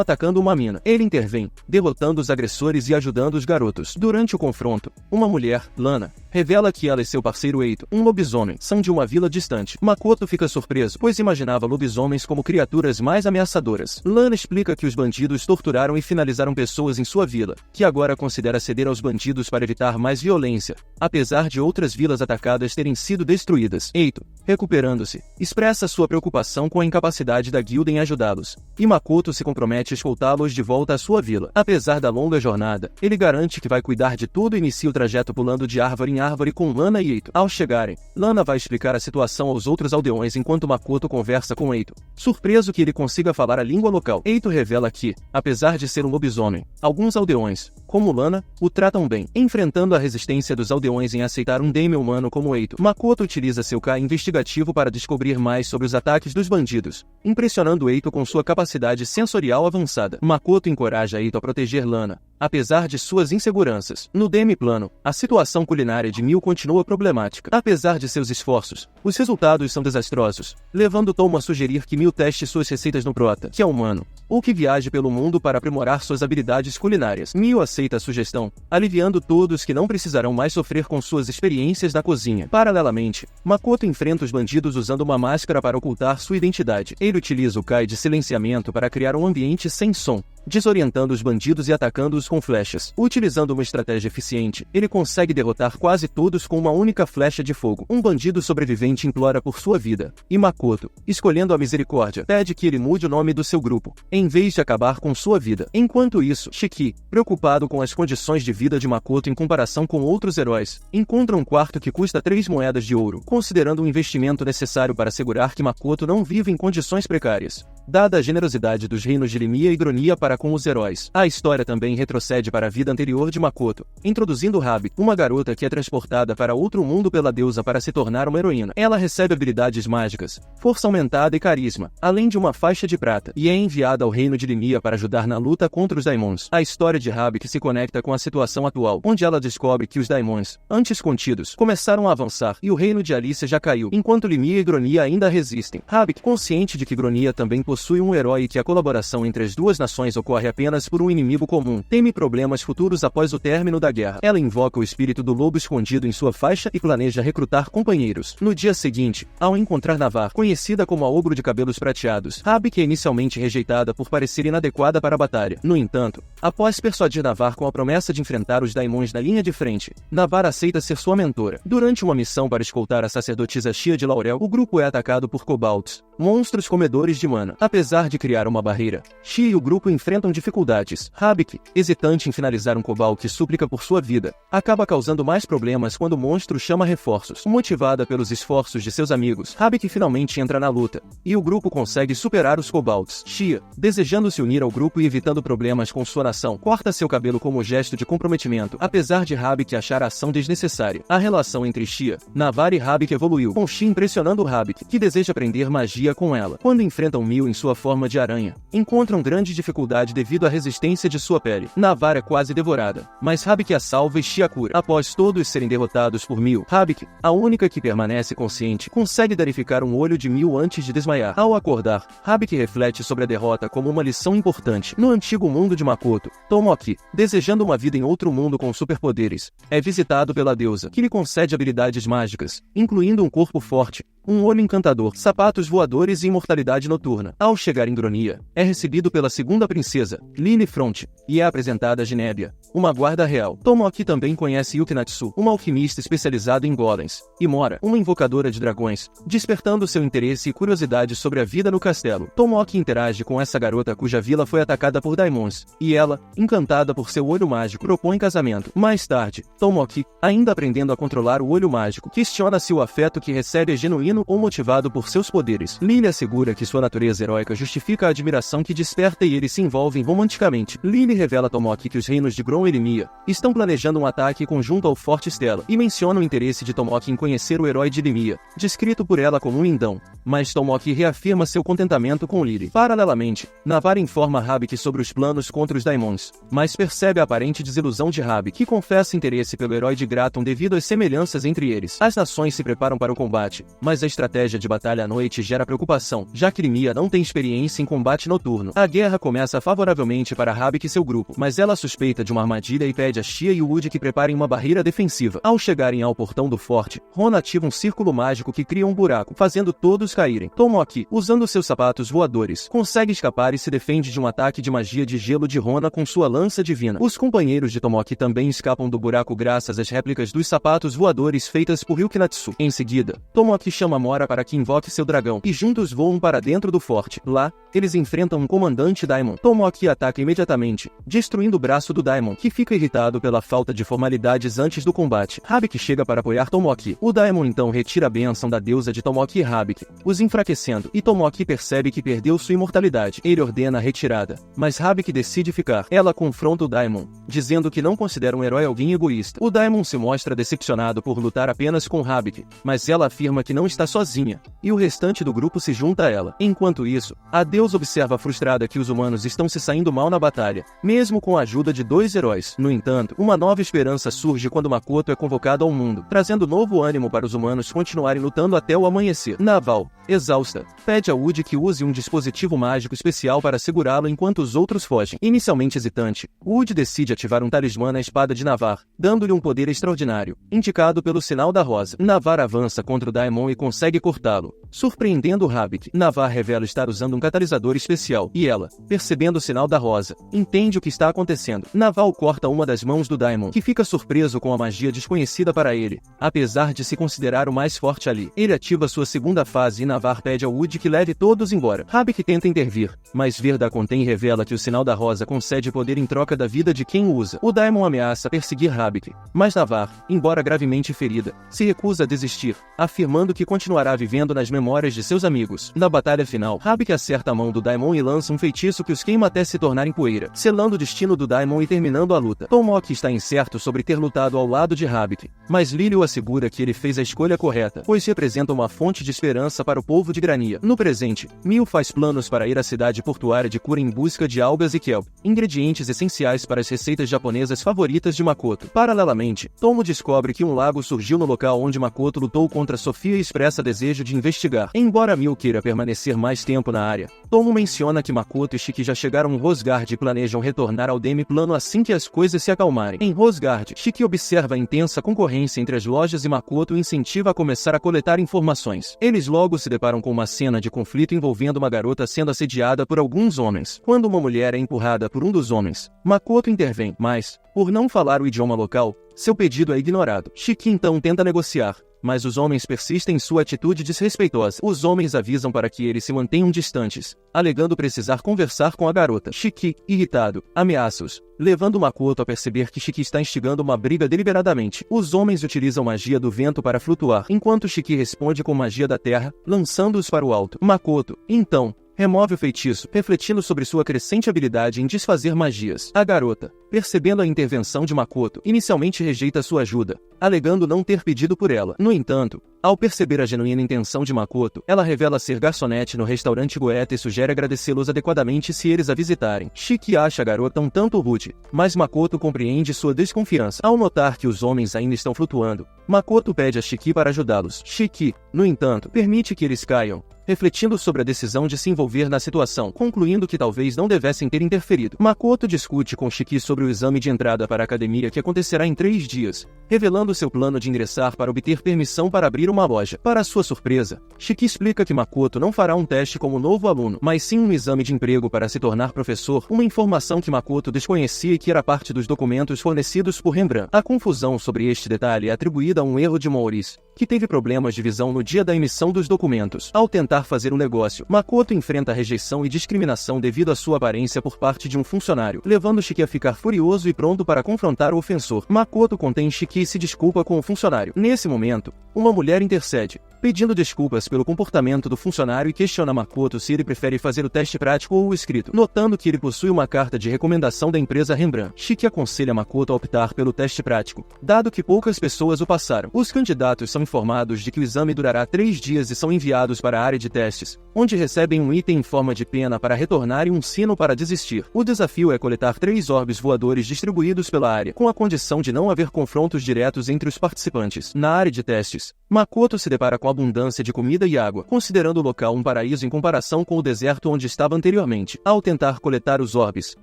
atacando uma mina. Ele intervém, derrotando os agressores e ajudando os garotos. Durante o confronto, uma mulher, Lana, revela que ela e seu parceiro Eito, um lobisomem, são de uma vila distante. Makoto fica surpreso, pois imaginava lobisomens como criaturas mais ameaçadoras. Lana explica que os bandidos torturaram e finalizaram pessoas em sua vila, que agora considera ceder aos bandidos para evitar mais violência, apesar de outras vilas atacadas terem sido destruídas. Eito, recuperando-se, expressa sua preocupação com a incapacidade da guilda em ajudá-los, e Makoto se compromete a escoltá-los de volta à sua vila. Apesar da longa jornada, ele garante que vai cuidar de tudo e inicia o trajeto pulando de árvore em árvore com Lana e Eito. Ao chegarem, Lana vai explicar a situação aos outros aldeões enquanto Makoto conversa com Eito, surpreso que ele consiga falar a língua local. Eito revela que, apesar de ser um lobisomem, alguns aldeões, como Lana, o tratam bem, enfrentando a resistência dos aldeões em aceitar um Daimyo humano como Eito. Makoto utiliza seu Kai investigativo para descobrir mais sobre os ataques dos bandidos, impressionando Eito com sua capacidade sensorial avançada. Makoto encoraja Eito a proteger Lana, apesar de suas inseguranças. No Demiplano, a situação culinária de Mil continua problemática. Apesar de seus esforços, os resultados são desastrosos, levando Tomo a sugerir que Mil teste suas receitas no Prota, que é humano, ou que viaje pelo mundo para aprimorar suas habilidades culinárias. Mil aceita a sugestão, aliviando todos que não precisarão mais sofrer com suas experiências na cozinha. Paralelamente, Makoto enfrenta os bandidos usando uma máscara para ocultar sua identidade. Ele utiliza o Kai de silenciamento para criar um ambiente sem som, desorientando os bandidos e atacando-os com flechas. Utilizando uma estratégia eficiente, ele consegue derrotar quase todos com uma única flecha de fogo. Um bandido sobrevivente implora por sua vida, e Makoto, escolhendo a misericórdia, pede que ele mude o nome do seu grupo, em vez de acabar com sua vida. Enquanto isso, Shiki, preocupado com as condições de vida de Makoto em comparação com outros heróis, encontra um quarto que custa 3 moedas de ouro, considerando um investimento necessário para assegurar que Makoto não vive em condições precárias. Dada a generosidade dos reinos de Limia e Gronia para com os heróis, a história também retrocede para a vida anterior de Makoto, introduzindo Rabi, uma garota que é transportada para outro mundo pela deusa para se tornar uma heroína. Ela recebe habilidades mágicas, força aumentada e carisma, além de uma faixa de prata, e é enviada ao reino de Limia para ajudar na luta contra os Daimons. A história de Rabi que se conecta com a situação atual, onde ela descobre que os Daimons, antes contidos, começaram a avançar e o reino de Alicia já caiu, enquanto Limia e Gronia ainda resistem. Rabi, consciente de que Gronia também possui possui um herói e que a colaboração entre as duas nações ocorre apenas por um inimigo comum, teme problemas futuros após o término da guerra. Ela invoca o espírito do lobo escondido em sua faixa e planeja recrutar companheiros. No dia seguinte, ao encontrar Navarre, conhecida como a Ogro de Cabelos Prateados, Havik é inicialmente rejeitada por parecer inadequada para a batalha. No entanto, após persuadir Navarre com a promessa de enfrentar os Daimons na linha de frente, Navarre aceita ser sua mentora. Durante uma missão para escoltar a sacerdotisa Shia de Laurel, o grupo é atacado por Kobolds, monstros comedores de mana. Apesar de criar uma barreira, Shia e o grupo enfrentam dificuldades. Havik, hesitante em finalizar um Kobold que súplica por sua vida, acaba causando mais problemas quando o monstro chama reforços. Motivada pelos esforços de seus amigos, Havik finalmente entra na luta, e o grupo consegue superar os Kobolds. Shia, desejando se unir ao grupo e evitando problemas com sua nação, corta seu cabelo como gesto de comprometimento, apesar de Havik achar a ação desnecessária. A relação entre Shia, Navarre e Havik evoluiu, com Shia impressionando Havik, que deseja aprender magia com ela. Quando enfrentam Mil em sua forma de aranha, encontram grande dificuldade devido à resistência de sua pele. Navarre é quase devorada, mas Havik a salva e Shia cura. Após todos serem derrotados por Mil, Havik, a única que permanece consciente, consegue danificar um olho de Mil antes de desmaiar. Ao acordar, Havik reflete sobre a derrota como uma lição importante. No antigo mundo de Makoto, Tomoki, desejando uma vida em outro mundo com superpoderes, é visitado pela deusa, que lhe concede habilidades mágicas, incluindo um corpo forte, um olho encantador, sapatos voadores e imortalidade noturna. Ao chegar em Gronia, é recebido pela segunda princesa, Lily Front, e é apresentada a Genebia, uma guarda real. Tomoki também conhece Yukinatsu, uma alquimista especializada em golems, e Mora, uma invocadora de dragões, despertando seu interesse e curiosidade sobre a vida no castelo. Tomoki interage com essa garota cuja vila foi atacada por Daimons, e ela, encantada por seu olho mágico, propõe casamento. Mais tarde, Tomoki, ainda aprendendo a controlar o olho mágico, questiona se o afeto que recebe é genuíno ou motivado por seus poderes. Lily assegura que sua natureza heróica justifica a admiração que desperta e eles se envolvem romanticamente. Lily revela a Tomoki que os reinos de Grom e Limia estão planejando um ataque conjunto ao Forte Stella, e menciona o interesse de Tomoki em conhecer o herói de Limia, descrito por ela como um lindão, mas Tomoki reafirma seu contentamento com Lily. Paralelamente, Navarre informa Havik sobre os planos contra os Daimons, mas percebe a aparente desilusão de Havik, que confessa interesse pelo herói de Graton devido às semelhanças entre eles. As nações se preparam para o combate, mas a estratégia de batalha à noite gera preocupação, já que Limia não tem experiência em combate noturno. A guerra começa favoravelmente para Havik e seu grupo, mas ela suspeita de uma armadilha e pede a Shia e Wood que preparem uma barreira defensiva. Ao chegarem ao portão do forte, Ron ativa um círculo mágico que cria um buraco, fazendo todos caírem. Tomoki, usando seus sapatos voadores, consegue escapar e se defende de um ataque de magia de gelo de Rona com sua lança divina. Os companheiros de Tomoki também escapam do buraco graças às réplicas dos sapatos voadores feitas por Yukinatsu. Em seguida, Tomoki chama Mora para que invoque seu dragão, e juntos voam para dentro do forte. Lá, eles enfrentam um comandante Daimon. Tomoki ataca imediatamente, destruindo o braço do Daimon, que fica irritado pela falta de formalidades antes do combate. Havik chega para apoiar Tomoki. O Daimon então retira a bênção da deusa de Tomoki e Havik, os enfraquecendo, e Tomoki percebe que perdeu sua imortalidade. Ele ordena a retirada, mas Havik decide ficar. Ela confronta o Daimon, dizendo que não considera um herói alguém egoísta. O Daimon se mostra decepcionado por lutar apenas com Havik, mas ela afirma que não está sozinha, e o restante do grupo se junta a ela. Enquanto isso, a deusa observa frustrada que os humanos estão se saindo mal na batalha, mesmo com a ajuda de dois heróis. No entanto, uma nova esperança surge quando Makoto é convocado ao mundo, trazendo novo ânimo para os humanos continuarem lutando até o amanhecer. Naval, exausta, pede a Wood que use um dispositivo mágico especial para segurá-lo enquanto os outros fogem. Inicialmente hesitante, Wood decide ativar um talismã na espada de Navarre, dando-lhe um poder extraordinário, indicado pelo sinal da rosa. Navarre avança contra o Daimon e consegue cortá-lo, surpreendendo Havik. Navarre revela estar usando um catalisador especial, e ela, percebendo o sinal da rosa, entende o que está acontecendo. Naval corta uma das mãos do Daimon, que fica surpreso com a magia desconhecida para ele, apesar de se considerar o mais forte ali. Ele ativa sua segunda fase e Navarre pede ao Wood que leve todos embora. Havik tenta intervir, mas Verda contém e revela que o sinal da rosa concede poder em troca da vida de quem o usa. O Daimon ameaça perseguir Havik, mas Navarre, embora gravemente ferida, se recusa a desistir, afirmando que continuará vivendo nas memórias de seus amigos. Na batalha final, Havik acerta a mão do Daimon e lança um feitiço que os queima até se tornarem poeira, selando o destino do Daimon e terminando a luta. Tomoki está incerto sobre ter lutado ao lado de Havik, mas Lily o assegura que ele fez a escolha correta, pois representa uma fonte de esperança para o povo de Grania. No presente, Mil faz planos para ir à cidade portuária de Kura em busca de algas e kelp, ingredientes essenciais para as receitas japonesas favoritas de Makoto. Paralelamente, Tomo descobre que um lago surgiu no local onde Makoto lutou contra Sofia e expressa desejo de investigar. Embora Mil queira permanecer mais tempo tempo na área. Tomo menciona que Makoto e Shiki já chegaram em Rosgard e planejam retornar ao Demi-plano assim que as coisas se acalmarem. Em Rosgard, Shiki observa a intensa concorrência entre as lojas e Makoto o incentiva a começar a coletar informações. Eles logo se deparam com uma cena de conflito envolvendo uma garota sendo assediada por alguns homens. Quando uma mulher é empurrada por um dos homens, Makoto intervém, mas, por não falar o idioma local, seu pedido é ignorado. Shiki então tenta negociar, mas os homens persistem em sua atitude desrespeitosa. Os homens avisam para que eles se mantenham distantes, alegando precisar conversar com a garota. Shiki, irritado, ameaça-os, levando Makoto a perceber que Shiki está instigando uma briga deliberadamente. Os homens utilizam magia do vento para flutuar, enquanto Shiki responde com magia da terra, lançando-os para o alto. Makoto, então, remove o feitiço, refletindo sobre sua crescente habilidade em desfazer magias. A garota, percebendo a intervenção de Makoto, inicialmente rejeita sua ajuda, alegando não ter pedido por ela. No entanto, ao perceber a genuína intenção de Makoto, ela revela ser garçonete no restaurante Goeta e sugere agradecê-los adequadamente se eles a visitarem. Shiki acha a garota um tanto rude, mas Makoto compreende sua desconfiança. Ao notar que os homens ainda estão flutuando, Makoto pede a Shiki para ajudá-los. Shiki, no entanto, permite que eles caiam, refletindo sobre a decisão de se envolver na situação, concluindo que talvez não devessem ter interferido. Makoto discute com Shiki sobre o exame de entrada para a academia que acontecerá em 3 dias, revelando seu plano de ingressar para obter permissão para abrir uma loja. Para sua surpresa, Shiki explica que Makoto não fará um teste como novo aluno, mas sim um exame de emprego para se tornar professor, uma informação que Makoto desconhecia e que era parte dos documentos fornecidos por Rembrandt. A confusão sobre este detalhe é atribuída a um erro de Maurice, que teve problemas de visão no dia da emissão dos documentos. Ao tentar fazer um negócio, Makoto enfrenta rejeição e discriminação devido à sua aparência por parte de um funcionário, levando Shiki a ficar furioso e pronto para confrontar o ofensor. Makoto contém Shiki e se desculpa com o funcionário. Nesse momento, uma mulher intercede, pedindo desculpas pelo comportamento do funcionário e questiona Makoto se ele prefere fazer o teste prático ou o escrito, notando que ele possui uma carta de recomendação da empresa Rembrandt. Shiki aconselha Makoto a optar pelo teste prático, dado que poucas pessoas o passaram. Os candidatos são informados de que o exame durará 3 dias e são enviados para a área de testes, onde recebem um item em forma de pena para retornar e um sino para desistir. O desafio é coletar 3 orbes voadores distribuídos pela área, com a condição de não haver confrontos diretos entre os participantes. Na área de testes, Makoto se depara com abundância de comida e água, considerando o local um paraíso em comparação com o deserto onde estava anteriormente. Ao tentar coletar os orbes,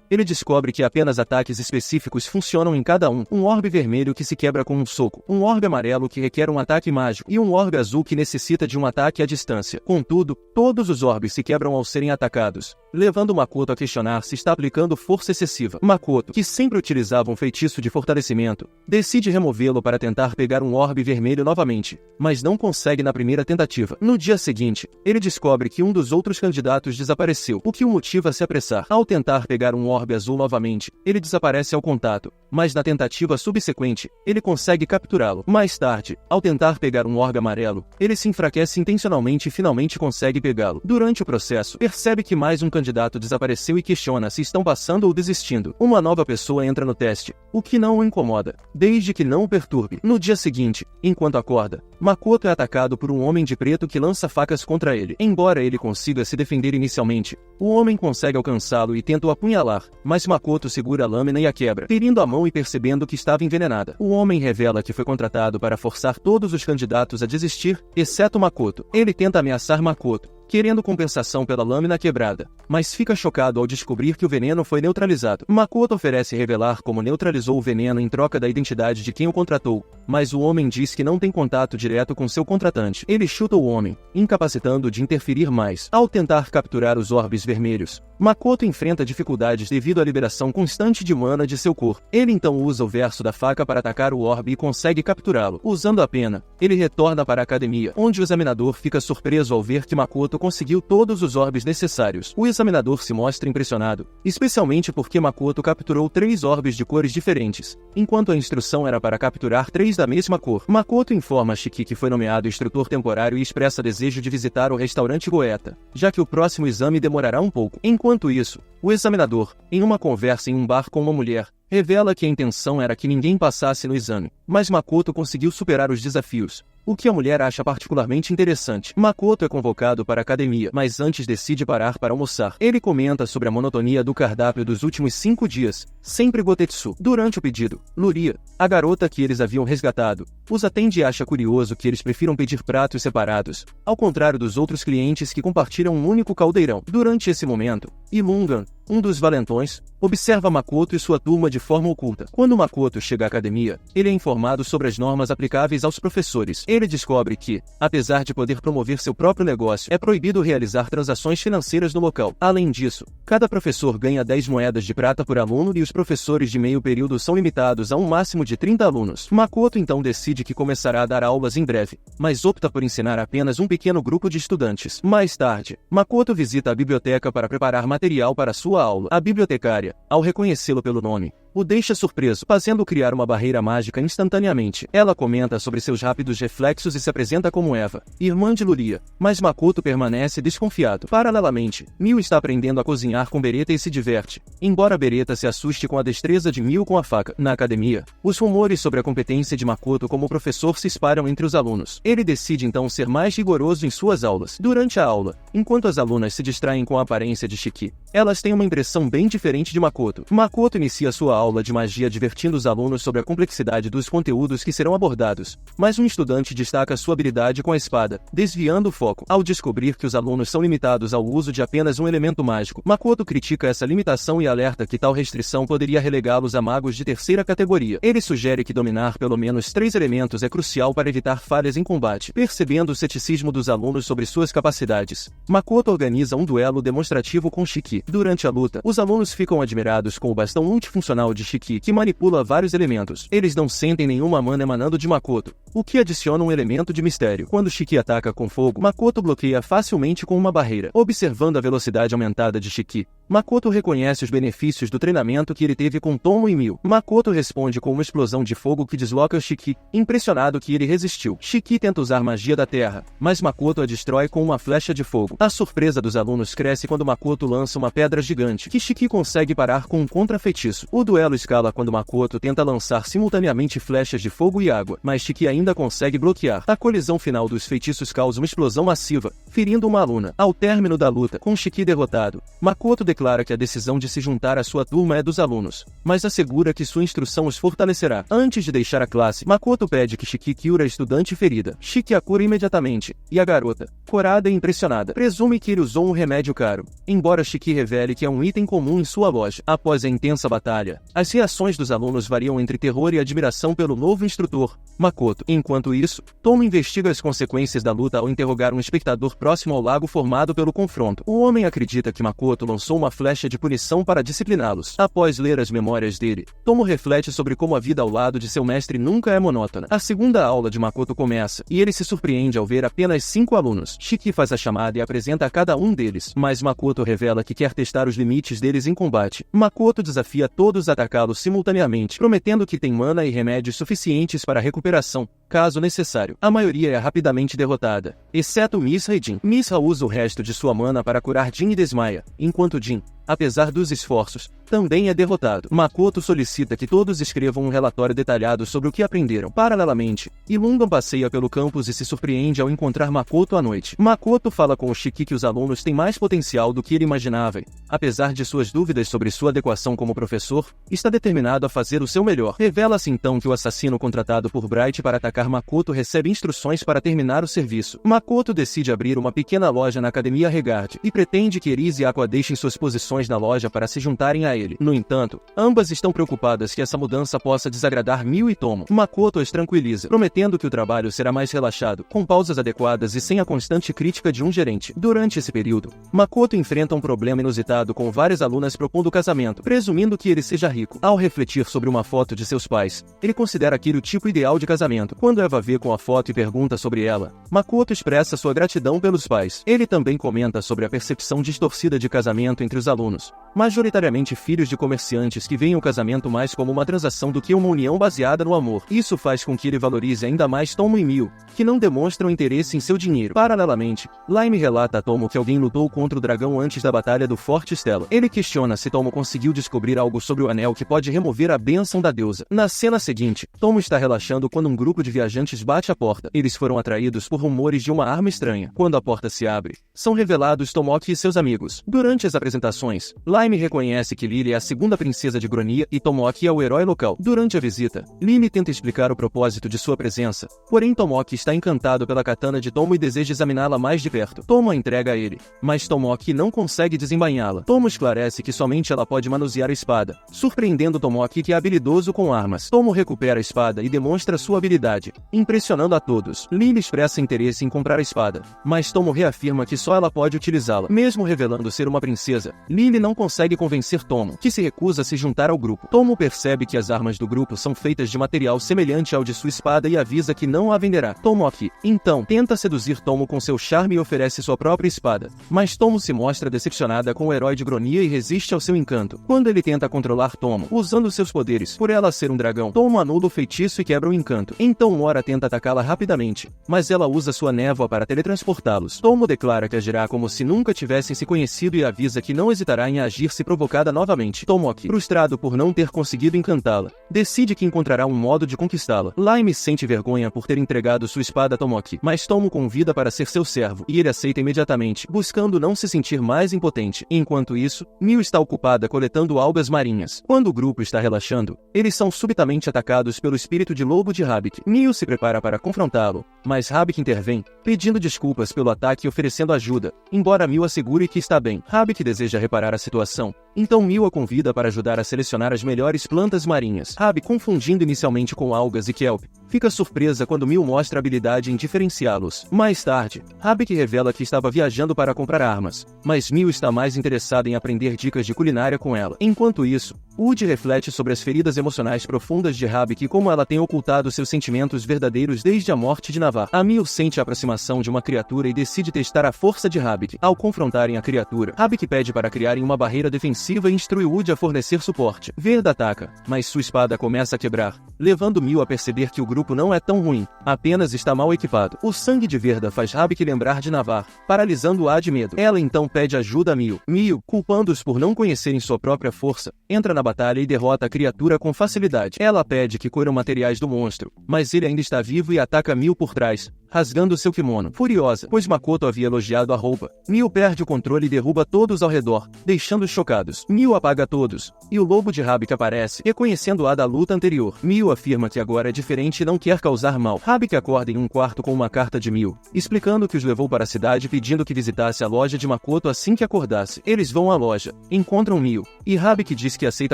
ele descobre que apenas ataques específicos funcionam em cada um. Um orbe vermelho que se quebra com um soco, um orbe amarelo que requer um ataque mágico e um orbe azul que necessita de um ataque à distância. Contudo, todos os orbes se quebram ao serem atacados, levando Makoto a questionar se está aplicando força excessiva. Makoto, que sempre utilizava um feitiço de fortalecimento, decide removê-lo para tentar pegar um orbe vermelho novamente, mas não consegue na primeira tentativa. No dia seguinte, ele descobre que um dos outros candidatos desapareceu, o que o motiva a se apressar. Ao tentar pegar um orbe azul novamente, ele desaparece ao contato, mas na tentativa subsequente, ele consegue capturá-lo. Mais tarde, ao tentar pegar um orbe amarelo, ele se enfraquece intencionalmente e finalmente consegue pegá-lo. Durante o processo, percebe que mais um candidato desapareceu e questiona se estão passando ou desistindo. Uma nova pessoa entra no teste, o que não o incomoda, desde que não o perturbe. No dia seguinte, enquanto acorda, Makoto é atacado por um homem de preto que lança facas contra ele. Embora ele consiga se defender inicialmente, o homem consegue alcançá-lo e tenta o apunhalar, mas Makoto segura a lâmina e a quebra, ferindo a mão e percebendo que estava envenenada. O homem revela que foi contratado para forçar todos os candidatos a desistir, exceto Makoto. Ele tenta ameaçar Makoto, querendo compensação pela lâmina quebrada, mas fica chocado ao descobrir que o veneno foi neutralizado. Makoto oferece revelar como neutralizou o veneno em troca da identidade de quem o contratou, mas o homem diz que não tem contato direto com seu contratante. Ele chuta o homem, incapacitando-o de interferir mais. Ao tentar capturar os orbes vermelhos, Makoto enfrenta dificuldades devido à liberação constante de mana de seu corpo. Ele então usa o verso da faca para atacar o orbe e consegue capturá-lo. Usando a pena, ele retorna para a academia, onde o examinador fica surpreso ao ver que Makoto conseguiu todos os orbes necessários. O examinador se mostra impressionado, especialmente porque Makoto capturou 3 orbes de cores diferentes, enquanto a instrução era para capturar 3 da mesma cor. Makoto informa Shiki que foi nomeado instrutor temporário e expressa desejo de visitar o restaurante Goeta, já que o próximo exame demorará um pouco. Enquanto isso, o examinador, em uma conversa em um bar com uma mulher, revela que a intenção era que ninguém passasse no exame, mas Makoto conseguiu superar os desafios, o que a mulher acha particularmente interessante. Makoto é convocado para a academia, mas antes decide parar para almoçar. Ele comenta sobre a monotonia do cardápio dos últimos 5 dias, sempre Gotetsu. Durante o pedido, Luria, a garota que eles haviam resgatado, os atende e acha curioso que eles prefiram pedir pratos separados, ao contrário dos outros clientes que compartilham um único caldeirão. Durante esse momento, Ilungan, um dos valentões, observa Makoto e sua turma de forma oculta. Quando Makoto chega à academia, ele é informado sobre as normas aplicáveis aos professores. Ele descobre que, apesar de poder promover seu próprio negócio, é proibido realizar transações financeiras no local. Além disso, cada professor ganha 10 moedas de prata por aluno e os professores de meio período são limitados a um máximo de 30 alunos. Makoto então decide que começará a dar aulas em breve, mas opta por ensinar apenas um pequeno grupo de estudantes. Mais tarde, Makoto visita a biblioteca para preparar material para sua aula. A bibliotecária, ao reconhecê-lo pelo nome, o deixa surpreso, fazendo criar uma barreira mágica instantaneamente. Ela comenta sobre seus rápidos reflexos e se apresenta como Eva, irmã de Luria, mas Makoto permanece desconfiado. Paralelamente, Miu está aprendendo a cozinhar com Beretta e se diverte, embora Beretta se assuste com a destreza de Miu com a faca. Na academia, os rumores sobre a competência de Makoto como professor se espalham entre os alunos. Ele decide então ser mais rigoroso em suas aulas. Durante a aula, enquanto as alunas se distraem com a aparência de Shiki, elas têm uma impressão bem diferente de Makoto. Makoto inicia sua aula de magia advertindo os alunos sobre a complexidade dos conteúdos que serão abordados, mas um estudante destaca sua habilidade com a espada, desviando o foco. Ao descobrir que os alunos são limitados ao uso de apenas um elemento mágico, Makoto critica essa limitação e alerta que tal restrição poderia relegá-los a magos de terceira categoria. Ele sugere que dominar pelo menos 3 elementos é crucial para evitar falhas em combate. Percebendo o ceticismo dos alunos sobre suas capacidades, Makoto organiza um duelo demonstrativo com Shiki. Durante a luta, os alunos ficam admirados com o bastão multifuncional de Shiki, que manipula vários elementos. Eles não sentem nenhuma mana emanando de Makoto, o que adiciona um elemento de mistério. Quando Shiki ataca com fogo, Makoto bloqueia facilmente com uma barreira. Observando a velocidade aumentada de Shiki, Makoto reconhece os benefícios do treinamento que ele teve com Tomo e Miu. Makoto responde com uma explosão de fogo que desloca Shiki, impressionado que ele resistiu. Shiki tenta usar magia da terra, mas Makoto a destrói com uma flecha de fogo. A surpresa dos alunos cresce quando Makoto lança uma pedra gigante, que Shiki consegue parar com um contrafeitiço. O duelo escala quando Makoto tenta lançar simultaneamente flechas de fogo e água, mas Shiki ainda consegue bloquear. A colisão final dos feitiços causa uma explosão massiva, ferindo uma aluna. Ao término da luta, com Shiki derrotado, Makoto declara que a decisão de se juntar à sua turma é dos alunos, mas assegura que sua instrução os fortalecerá. Antes de deixar a classe, Makoto pede que Shiki cure a estudante ferida. Shiki a cura imediatamente, e a garota, corada e impressionada, presume que ele usou um remédio caro, embora Shiki revele que é um item comum em sua loja. Após a intensa batalha, as reações dos alunos variam entre terror e admiração pelo novo instrutor, Makoto. Enquanto isso, Tomo investiga as consequências da luta ao interrogar um espectador próximo ao lago formado pelo confronto. O homem acredita que Makoto lançou uma flecha de punição para discipliná-los. Após ler as memórias dele, Tomo reflete sobre como a vida ao lado de seu mestre nunca é monótona. A segunda aula de Makoto começa, e ele se surpreende ao ver apenas 5 alunos. Shiki faz a chamada e apresenta a cada um deles, mas Makoto revela que quer testar os limites deles em combate. Makoto desafia todos a atacá-lo simultaneamente, prometendo que tem mana e remédios suficientes para recuperação, caso necessário. A maioria é rapidamente derrotada, exceto Misha e Jin. Misha usa o resto de sua mana para curar Jin e desmaia, enquanto Jin, apesar dos esforços, também é derrotado. Makoto solicita que todos escrevam um relatório detalhado sobre o que aprenderam. Paralelamente, Ilungan passeia pelo campus e se surpreende ao encontrar Makoto à noite. Makoto fala com o Shiki que os alunos têm mais potencial do que ele imaginava e, apesar de suas dúvidas sobre sua adequação como professor, está determinado a fazer o seu melhor. Revela-se então que o assassino contratado por Bright para atacar Makoto recebe instruções para terminar o serviço. Makoto decide abrir uma pequena loja na Academia Regard e pretende que Eris e Aqua deixem suas posições na loja para se juntarem a ele. No entanto, ambas estão preocupadas que essa mudança possa desagradar Miu e Tomo. Makoto as tranquiliza, prometendo que o trabalho será mais relaxado, com pausas adequadas e sem a constante crítica de um gerente. Durante esse período, Makoto enfrenta um problema inusitado com várias alunas propondo casamento, presumindo que ele seja rico. Ao refletir sobre uma foto de seus pais, ele considera aquele o tipo ideal de casamento. Quando Eva vê com a foto e pergunta sobre ela, Makoto expressa sua gratidão pelos pais. Ele também comenta sobre a percepção distorcida de casamento entre os alunos, majoritariamente filhos de comerciantes que veem o casamento mais como uma transação do que uma união baseada no amor. Isso faz com que ele valorize ainda mais Tomo e Miu, que não demonstram interesse em seu dinheiro. Paralelamente, Lime relata a Tomo que alguém lutou contra o dragão antes da batalha do Forte Stella. Ele questiona se Tomo conseguiu descobrir algo sobre o anel que pode remover a bênção da deusa. Na cena seguinte, Tomo está relaxando quando um grupo de viajantes bate à porta. Eles foram atraídos por rumores de uma arma estranha. Quando a porta se abre, são revelados Tomoki e seus amigos. Durante as apresentações, informações. Lime reconhece que Lily é a segunda princesa de Gronia e Tomoki é o herói local. Durante a visita, Lily tenta explicar o propósito de sua presença, porém Tomoki está encantado pela katana de Tomo e deseja examiná-la mais de perto. Tomo a entrega a ele, mas Tomoki não consegue desembainhá-la. Tomo esclarece que somente ela pode manusear a espada, surpreendendo Tomoki que é habilidoso com armas. Tomo recupera a espada e demonstra sua habilidade, impressionando a todos. Lily expressa interesse em comprar a espada, mas Tomo reafirma que só ela pode utilizá-la. Mesmo revelando ser uma princesa, Lily não consegue convencer Tomo, que se recusa a se juntar ao grupo. Tomo percebe que as armas do grupo são feitas de material semelhante ao de sua espada e avisa que não a venderá. Tomoki, então, tenta seduzir Tomo com seu charme e oferece sua própria espada, mas Tomo se mostra decepcionada com o herói de Gronia e resiste ao seu encanto. Quando ele tenta controlar Tomo, usando seus poderes, por ela ser um dragão, Tomo anula o feitiço e quebra o encanto. Então Mora tenta atacá-la rapidamente, mas ela usa sua névoa para teletransportá-los. Tomo declara que agirá como se nunca tivessem se conhecido e avisa que não hesitará em agir se provocada novamente. Tomoki, frustrado por não ter conseguido encantá-la, decide que encontrará um modo de conquistá-la. Lime sente vergonha por ter entregado sua espada a Tomoki, mas Tomo convida para ser seu servo, e ele aceita imediatamente, buscando não se sentir mais impotente. Enquanto isso, Mio está ocupada coletando algas marinhas. Quando o grupo está relaxando, eles são subitamente atacados pelo espírito de lobo de Habik. Mio se prepara para confrontá-lo, mas Habik intervém, pedindo desculpas pelo ataque e oferecendo ajuda, embora Mio assegure que está bem. Habik deseja reparar a situação, então Mio a convida para ajudar a selecionar as melhores plantas marinhas. Habik, confundindo inicialmente com algas e kelp, fica surpresa quando Mio mostra habilidade em diferenciá-los. Mais tarde, Habik revela que estava viajando para comprar armas, mas Mio está mais interessada em aprender dicas de culinária com ela. Enquanto isso, Wood reflete sobre as feridas emocionais profundas de Habik e como ela tem ocultado seus sentimentos verdadeiros desde a morte de Navar. A Mio sente a aproximação de uma criatura e decide testar a força de Habik. Ao confrontarem a criatura, Habik pede para criarem uma barreira defensiva e instrui Wood a fornecer suporte. Verda ataca, mas sua espada começa a quebrar, levando Mio a perceber que o grupo não é tão ruim, apenas está mal equipado. O sangue de Verda faz Habik lembrar de Navar, paralisando-a de medo. Ela então pede ajuda a Mio. Mio, culpando-os por não conhecerem sua própria força, entra na batalha e derrota a criatura com facilidade. Ela pede que curam materiais do monstro, mas ele ainda está vivo e ataca Mio por trás, rasgando seu kimono. Furiosa, pois Makoto havia elogiado a roupa, Mio perde o controle e derruba todos ao redor, deixando-os chocados. Mio apaga todos, e o lobo de Habik aparece, reconhecendo-a da luta anterior. Mio afirma que agora é diferente e não quer causar mal. Habik acorda em um quarto com uma carta de Mio, explicando que os levou para a cidade pedindo que visitasse a loja de Makoto assim que acordasse. Eles vão à loja, encontram Mio, e Habik diz que aceita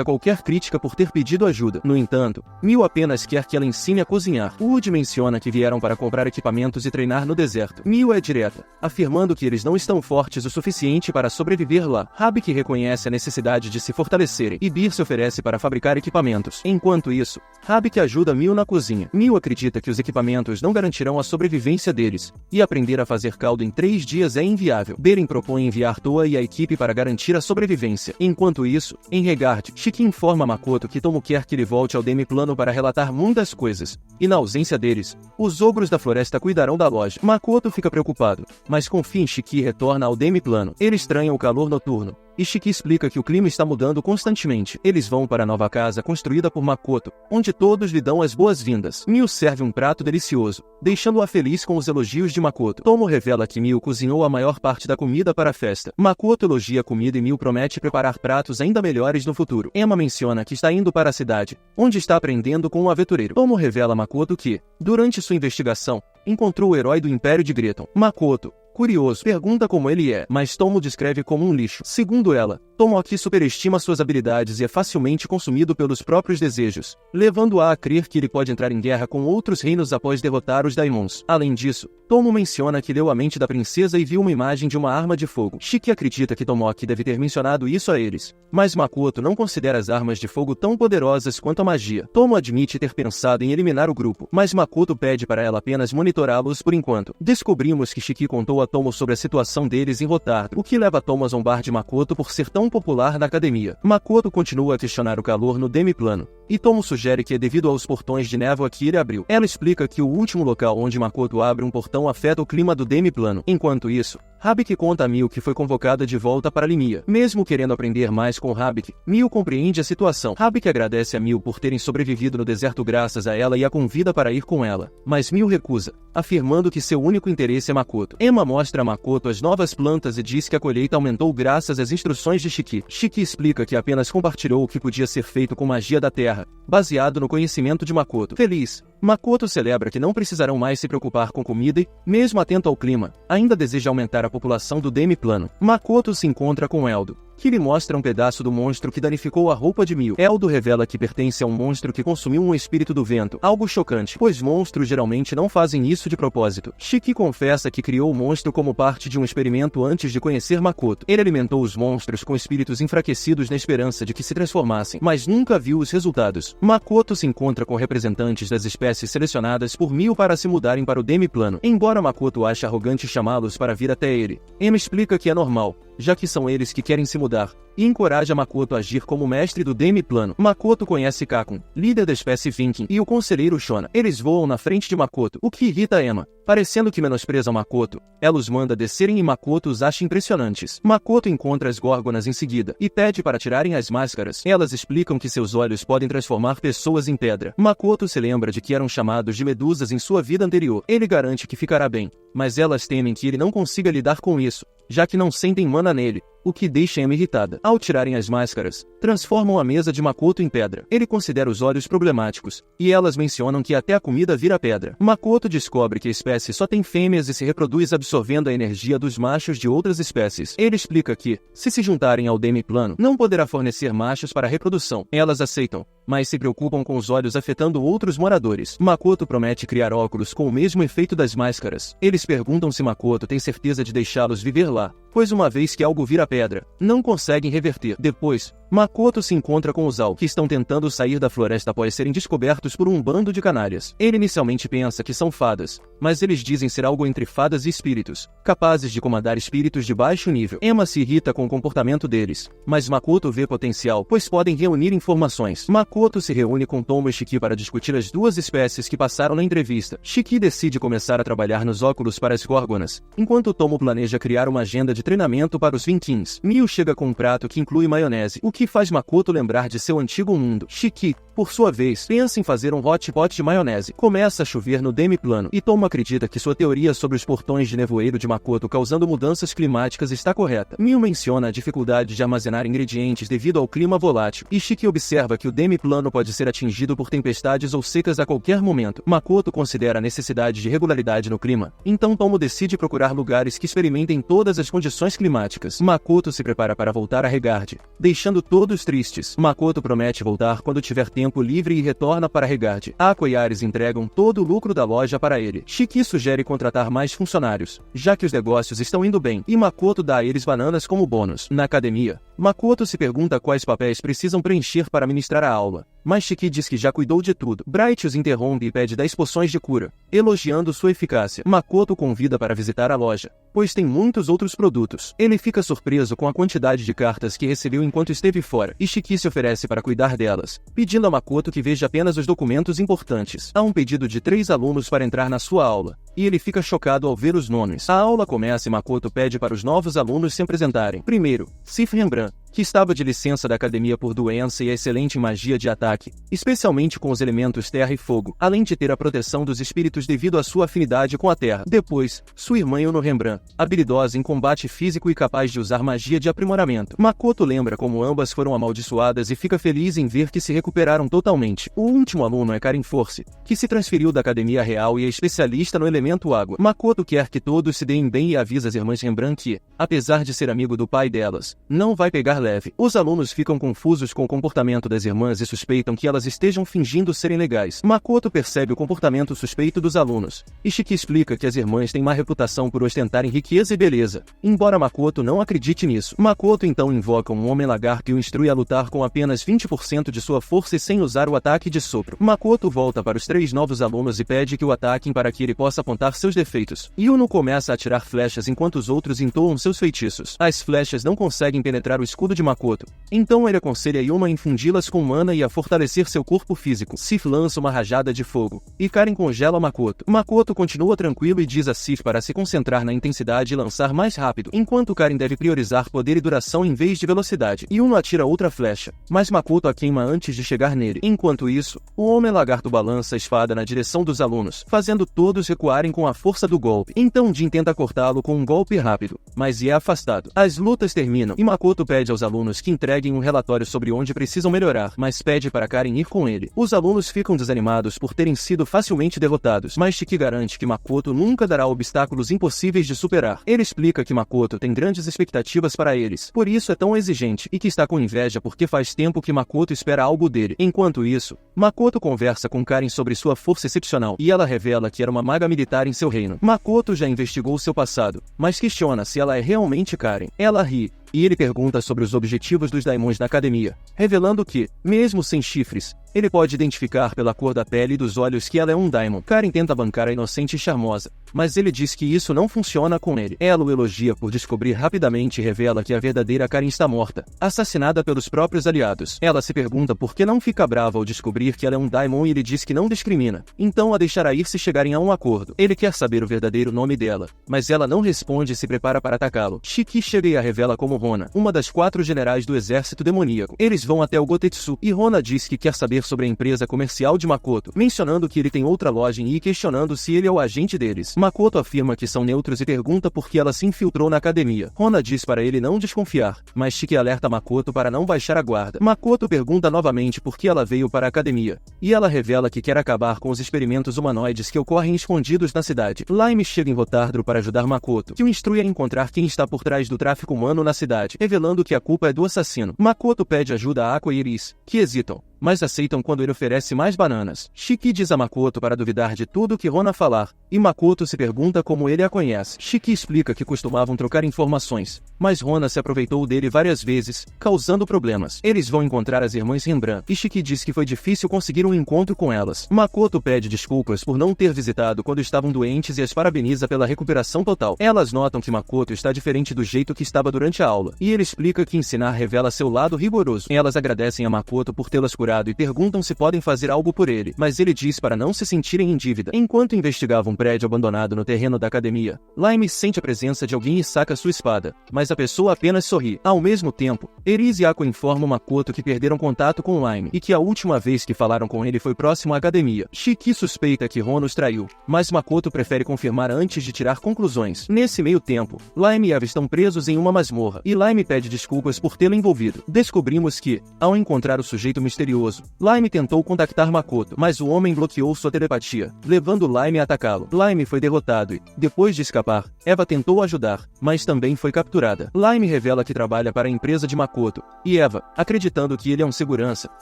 qualquer crítica por ter pedido ajuda. No entanto, Mio apenas quer que ela ensine a cozinhar. Wood menciona que vieram para comprar equipamentos e treinar no deserto. Mio é direta, afirmando que eles não estão fortes o suficiente para sobreviver lá. Habik reconhece a necessidade de se fortalecerem, e Bir se oferece para fabricar equipamentos. Enquanto isso, Habik ajuda Mio na cozinha. Mio acredita que os equipamentos não garantirão a sobrevivência deles, e aprender a fazer caldo em 3 dias é inviável. Beren propõe enviar Toa e a equipe para garantir a sobrevivência. Enquanto isso, em Regard, Shiki informa Makoto que Tomo quer que ele volte ao Demiplano para relatar muitas coisas, e na ausência deles, os ogros da floresta cuidarão da loja. Makoto fica preocupado, mas confia em Shiki e retorna ao Demiplano. Ele estranha o calor noturno, e Shiki explica que o clima está mudando constantemente. Eles vão para a nova casa construída por Makoto, onde todos lhe dão as boas-vindas. Mio serve um prato delicioso, deixando-a feliz com os elogios de Makoto. Tomo revela que Mio cozinhou a maior parte da comida para a festa. Makoto elogia a comida e Mio promete preparar pratos ainda melhores no futuro. Emma menciona que está indo para a cidade, onde está aprendendo com um aventureiro. Tomo revela a Makoto que, durante sua investigação, encontrou o herói do Império de Greton. Makoto, curioso, pergunta como ele é, mas Tomo descreve como um lixo. Segundo ela, Tomoki superestima suas habilidades e é facilmente consumido pelos próprios desejos, levando-a a crer que ele pode entrar em guerra com outros reinos após derrotar os Daimons. Além disso, Tomo menciona que leu a mente da princesa e viu uma imagem de uma arma de fogo. Shiki acredita que Tomoki deve ter mencionado isso a eles, mas Makoto não considera as armas de fogo tão poderosas quanto a magia. Tomo admite ter pensado em eliminar o grupo, mas Makoto pede para ela apenas monitorá-los por enquanto. Descobrimos que Shiki contou a Tomo sobre a situação deles em Rotardo, o que leva Tomo a zombar de Makoto por ser tão popular na academia. Makoto continua a questionar o calor no Demiplano, e Tomo sugere que é devido aos portões de névoa que ele abriu. Ela explica que o último local onde Makoto abre um portão afeta o clima do demiplano. Enquanto isso, Hibiki conta a Mio que foi convocada de volta para Limia. Mesmo querendo aprender mais com Hibiki, Mio compreende a situação. Hibiki agradece a Mio por terem sobrevivido no deserto graças a ela e a convida para ir com ela. Mas Mio recusa, afirmando que seu único interesse é Makoto. Emma mostra a Makoto as novas plantas e diz que a colheita aumentou graças às instruções de Shiki. Shiki explica que apenas compartilhou o que podia ser feito com magia da terra, baseado no conhecimento de Makoto. Feliz, Makoto celebra que não precisarão mais se preocupar com comida e, mesmo atento ao clima, ainda deseja aumentar a população do demiplano. Makoto se encontra com Eldo, que lhe mostra um pedaço do monstro que danificou a roupa de Mio. Eldo revela que pertence a um monstro que consumiu um espírito do vento, algo chocante, pois monstros geralmente não fazem isso de propósito. Shiki confessa que criou o monstro como parte de um experimento antes de conhecer Makoto. Ele alimentou os monstros com espíritos enfraquecidos na esperança de que se transformassem, mas nunca viu os resultados. Makoto se encontra com representantes das espécies selecionadas por Mio para se mudarem para o demiplano. Embora Makoto ache arrogante chamá-los para vir até ele, Emma explica que é normal, já que são eles que querem se mudar, e encoraja Makoto a agir como mestre do demiplano. Makoto conhece Kakun, líder da espécie Vinkin, e o conselheiro Shona. Eles voam na frente de Makoto, o que irrita Emma. Parecendo que menosprezam Makoto, ela os manda descerem e Makoto os acha impressionantes. Makoto encontra as górgonas em seguida, e pede para tirarem as máscaras. Elas explicam que seus olhos podem transformar pessoas em pedra. Makoto se lembra de que eram chamados de medusas em sua vida anterior. Ele garante que ficará bem, mas elas temem que ele não consiga lidar com isso, já que não sentem mana nele, o que deixa Emma irritada. Ao tirarem as máscaras, transformam a mesa de Makoto em pedra. Ele considera os olhos problemáticos, e elas mencionam que até a comida vira pedra. Makoto descobre que a espécie só tem fêmeas e se reproduz absorvendo a energia dos machos de outras espécies. Ele explica que, se juntarem ao demiplano, não poderá fornecer machos para a reprodução. Elas aceitam, mas se preocupam com os olhos afetando outros moradores. Makoto promete criar óculos com o mesmo efeito das máscaras. Eles perguntam se Makoto tem certeza de deixá-los viver lá, pois uma vez que algo vira pedra, não conseguem reverter. Depois, Makoto se encontra com os Al, que estão tentando sair da floresta após serem descobertos por um bando de canárias. Ele inicialmente pensa que são fadas, mas eles dizem ser algo entre fadas e espíritos, capazes de comandar espíritos de baixo nível. Emma se irrita com o comportamento deles, mas Makoto vê potencial, pois podem reunir informações. Makoto se reúne com Tomo e Shiki para discutir as duas espécies que passaram na entrevista. Shiki decide começar a trabalhar nos óculos para as górgonas, enquanto Tomo planeja criar uma agenda de treinamento para os Vinkins. Mio chega com um prato que inclui maionese, o que faz Makoto lembrar de seu antigo mundo. Shiki, por sua vez, pensa em fazer um hot pot de maionese. Começa a chover no demiplano, e Tomo acredita que sua teoria sobre os portões de nevoeiro de Makoto causando mudanças climáticas está correta. Mio menciona a dificuldade de armazenar ingredientes devido ao clima volátil, e Shiki observa que o demiplano pode ser atingido por tempestades ou secas a qualquer momento. Makoto considera a necessidade de regularidade no clima, então Tomo decide procurar lugares que experimentem todas as condições climáticas. Makoto se prepara para voltar a Regard, deixando todos tristes. Makoto promete voltar quando tiver tempo livre e retorna para Regard. Ako e Ares entregam todo o lucro da loja para ele. Shiki sugere contratar mais funcionários, já que os negócios estão indo bem, e Makoto dá a eles bananas como bônus. Na academia, Makoto se pergunta quais papéis precisam preencher para ministrar a aula, mas Shiki diz que já cuidou de tudo. Bright os interrompe e pede 10 poções de cura, elogiando sua eficácia. Makoto convida para visitar a loja, pois tem muitos outros produtos. Ele fica surpreso com a quantidade de cartas que recebeu enquanto esteve fora, e Shiki se oferece para cuidar delas, pedindo a Makoto que veja apenas os documentos importantes. Há um pedido de 3 alunos para entrar na sua aula, e ele fica chocado ao ver os nomes. A aula começa e Makoto pede para os novos alunos se apresentarem. Primeiro, Sif Rembrandt, que estava de licença da academia por doença e excelente em magia de ataque, especialmente com os elementos terra e fogo, além de ter a proteção dos espíritos devido à sua afinidade com a terra. Depois, sua irmã Yuno Rembrandt, habilidosa em combate físico e capaz de usar magia de aprimoramento. Makoto lembra como ambas foram amaldiçoadas e fica feliz em ver que se recuperaram totalmente. O último aluno é Karin Force, que se transferiu da academia real e é especialista no elemento água. Makoto quer que todos se deem bem e avisa as irmãs Rembrandt que, apesar de ser amigo do pai delas, não vai pegar leve. Os alunos ficam confusos com o comportamento das irmãs e suspeitam que elas estejam fingindo serem legais. Makoto percebe o comportamento suspeito dos alunos, e Shiki explica que as irmãs têm má reputação por ostentarem riqueza e beleza, embora Makoto não acredite nisso. Makoto então invoca um homem lagarto e o instrui a lutar com apenas 20% de sua força e sem usar o ataque de sopro. Makoto volta para os 3 novos alunos e pede que o ataquem para que ele possa apontar seus defeitos. Yuno começa a atirar flechas enquanto os outros entoam seus feitiços. As flechas não conseguem penetrar o escudo tudo de Makoto. Então ele aconselha Yuma a infundi-las com mana e a fortalecer seu corpo físico. Sif lança uma rajada de fogo, e Karen congela Makoto. Makoto continua tranquilo e diz a Sif para se concentrar na intensidade e lançar mais rápido, enquanto Karen deve priorizar poder e duração em vez de velocidade. Yuma atira outra flecha, mas Makoto a queima antes de chegar nele. Enquanto isso, o Homem Lagarto balança a espada na direção dos alunos, fazendo todos recuarem com a força do golpe. Então Jin tenta cortá-lo com um golpe rápido, mas é afastado. As lutas terminam, e Makoto pede aos alunos que entreguem um relatório sobre onde precisam melhorar, mas pede para Karen ir com ele. Os alunos ficam desanimados por terem sido facilmente derrotados, mas Shiki garante que Makoto nunca dará obstáculos impossíveis de superar. Ele explica que Makoto tem grandes expectativas para eles, por isso é tão exigente, e que está com inveja porque faz tempo que Makoto espera algo dele. Enquanto isso, Makoto conversa com Karen sobre sua força excepcional, e ela revela que era uma maga militar em seu reino. Makoto já investigou seu passado, mas questiona se ela é realmente Karen. Ela ri, e ele pergunta sobre os objetivos dos Daimons na academia, revelando que, mesmo sem chifres, ele pode identificar pela cor da pele e dos olhos que ela é um Daimon. Karen tenta bancar a inocente e charmosa, mas ele diz que isso não funciona com ele. Ela o elogia por descobrir rapidamente e revela que a verdadeira Karen está morta, assassinada pelos próprios aliados. Ela se pergunta por que não fica brava ao descobrir que ela é um Daimon e ele diz que não discrimina, então a deixará ir se chegarem a um acordo. Ele quer saber o verdadeiro nome dela, mas ela não responde e se prepara para atacá-lo. Shiki chega e a revela como Rona, uma das 4 generais do exército demoníaco. Eles vão até o Gotetsu, e Rona diz que quer saber sobre a empresa comercial de Makoto, mencionando que ele tem outra loja e questionando se ele é o agente deles. Makoto afirma que são neutros e pergunta por que ela se infiltrou na academia. Rona diz para ele não desconfiar, mas Shiki alerta Makoto para não baixar a guarda. Makoto pergunta novamente por que ela veio para a academia, e ela revela que quer acabar com os experimentos humanoides que ocorrem escondidos na cidade. Lime chega em Rotardro para ajudar Makoto, que o instrui a encontrar quem está por trás do tráfico humano na cidade, revelando que a culpa é do assassino. Makoto pede ajuda a Aqua e Iris, que hesitam, mas aceitam quando ele oferece mais bananas. Shiki diz a Makoto para duvidar de tudo que Rona falar, e Makoto se pergunta como ele a conhece. Shiki explica que costumavam trocar informações, mas Rona se aproveitou dele várias vezes, causando problemas. Eles vão encontrar as irmãs Rembrandt, e Shiki diz que foi difícil conseguir um encontro com elas. Makoto pede desculpas por não ter visitado quando estavam doentes e as parabeniza pela recuperação total. Elas notam que Makoto está diferente do jeito que estava durante a aula, e ele explica que ensinar revela seu lado rigoroso. Elas agradecem a Makoto por tê-las curado e perguntam se podem fazer algo por ele, mas ele diz para não se sentirem em dívida. Enquanto investigava um prédio abandonado no terreno da academia, Lime sente a presença de alguém e saca sua espada, mas a pessoa apenas sorri. Ao mesmo tempo, Eris e Aqua informam Makoto que perderam contato com Lime, e que a última vez que falaram com ele foi próximo à academia. Shiki suspeita que Ron os traiu, mas Makoto prefere confirmar antes de tirar conclusões. Nesse meio tempo, Lime e Eva estão presos em uma masmorra, e Lime pede desculpas por tê-lo envolvido. Descobrimos que, ao encontrar o sujeito misterioso, Lime tentou contactar Makoto, mas o homem bloqueou sua telepatia, levando Lime a atacá-lo. Lime foi derrotado e, depois de escapar, Eva tentou ajudar, mas também foi capturada. Lime revela que trabalha para a empresa de Makoto, e Eva, acreditando que ele é um segurança,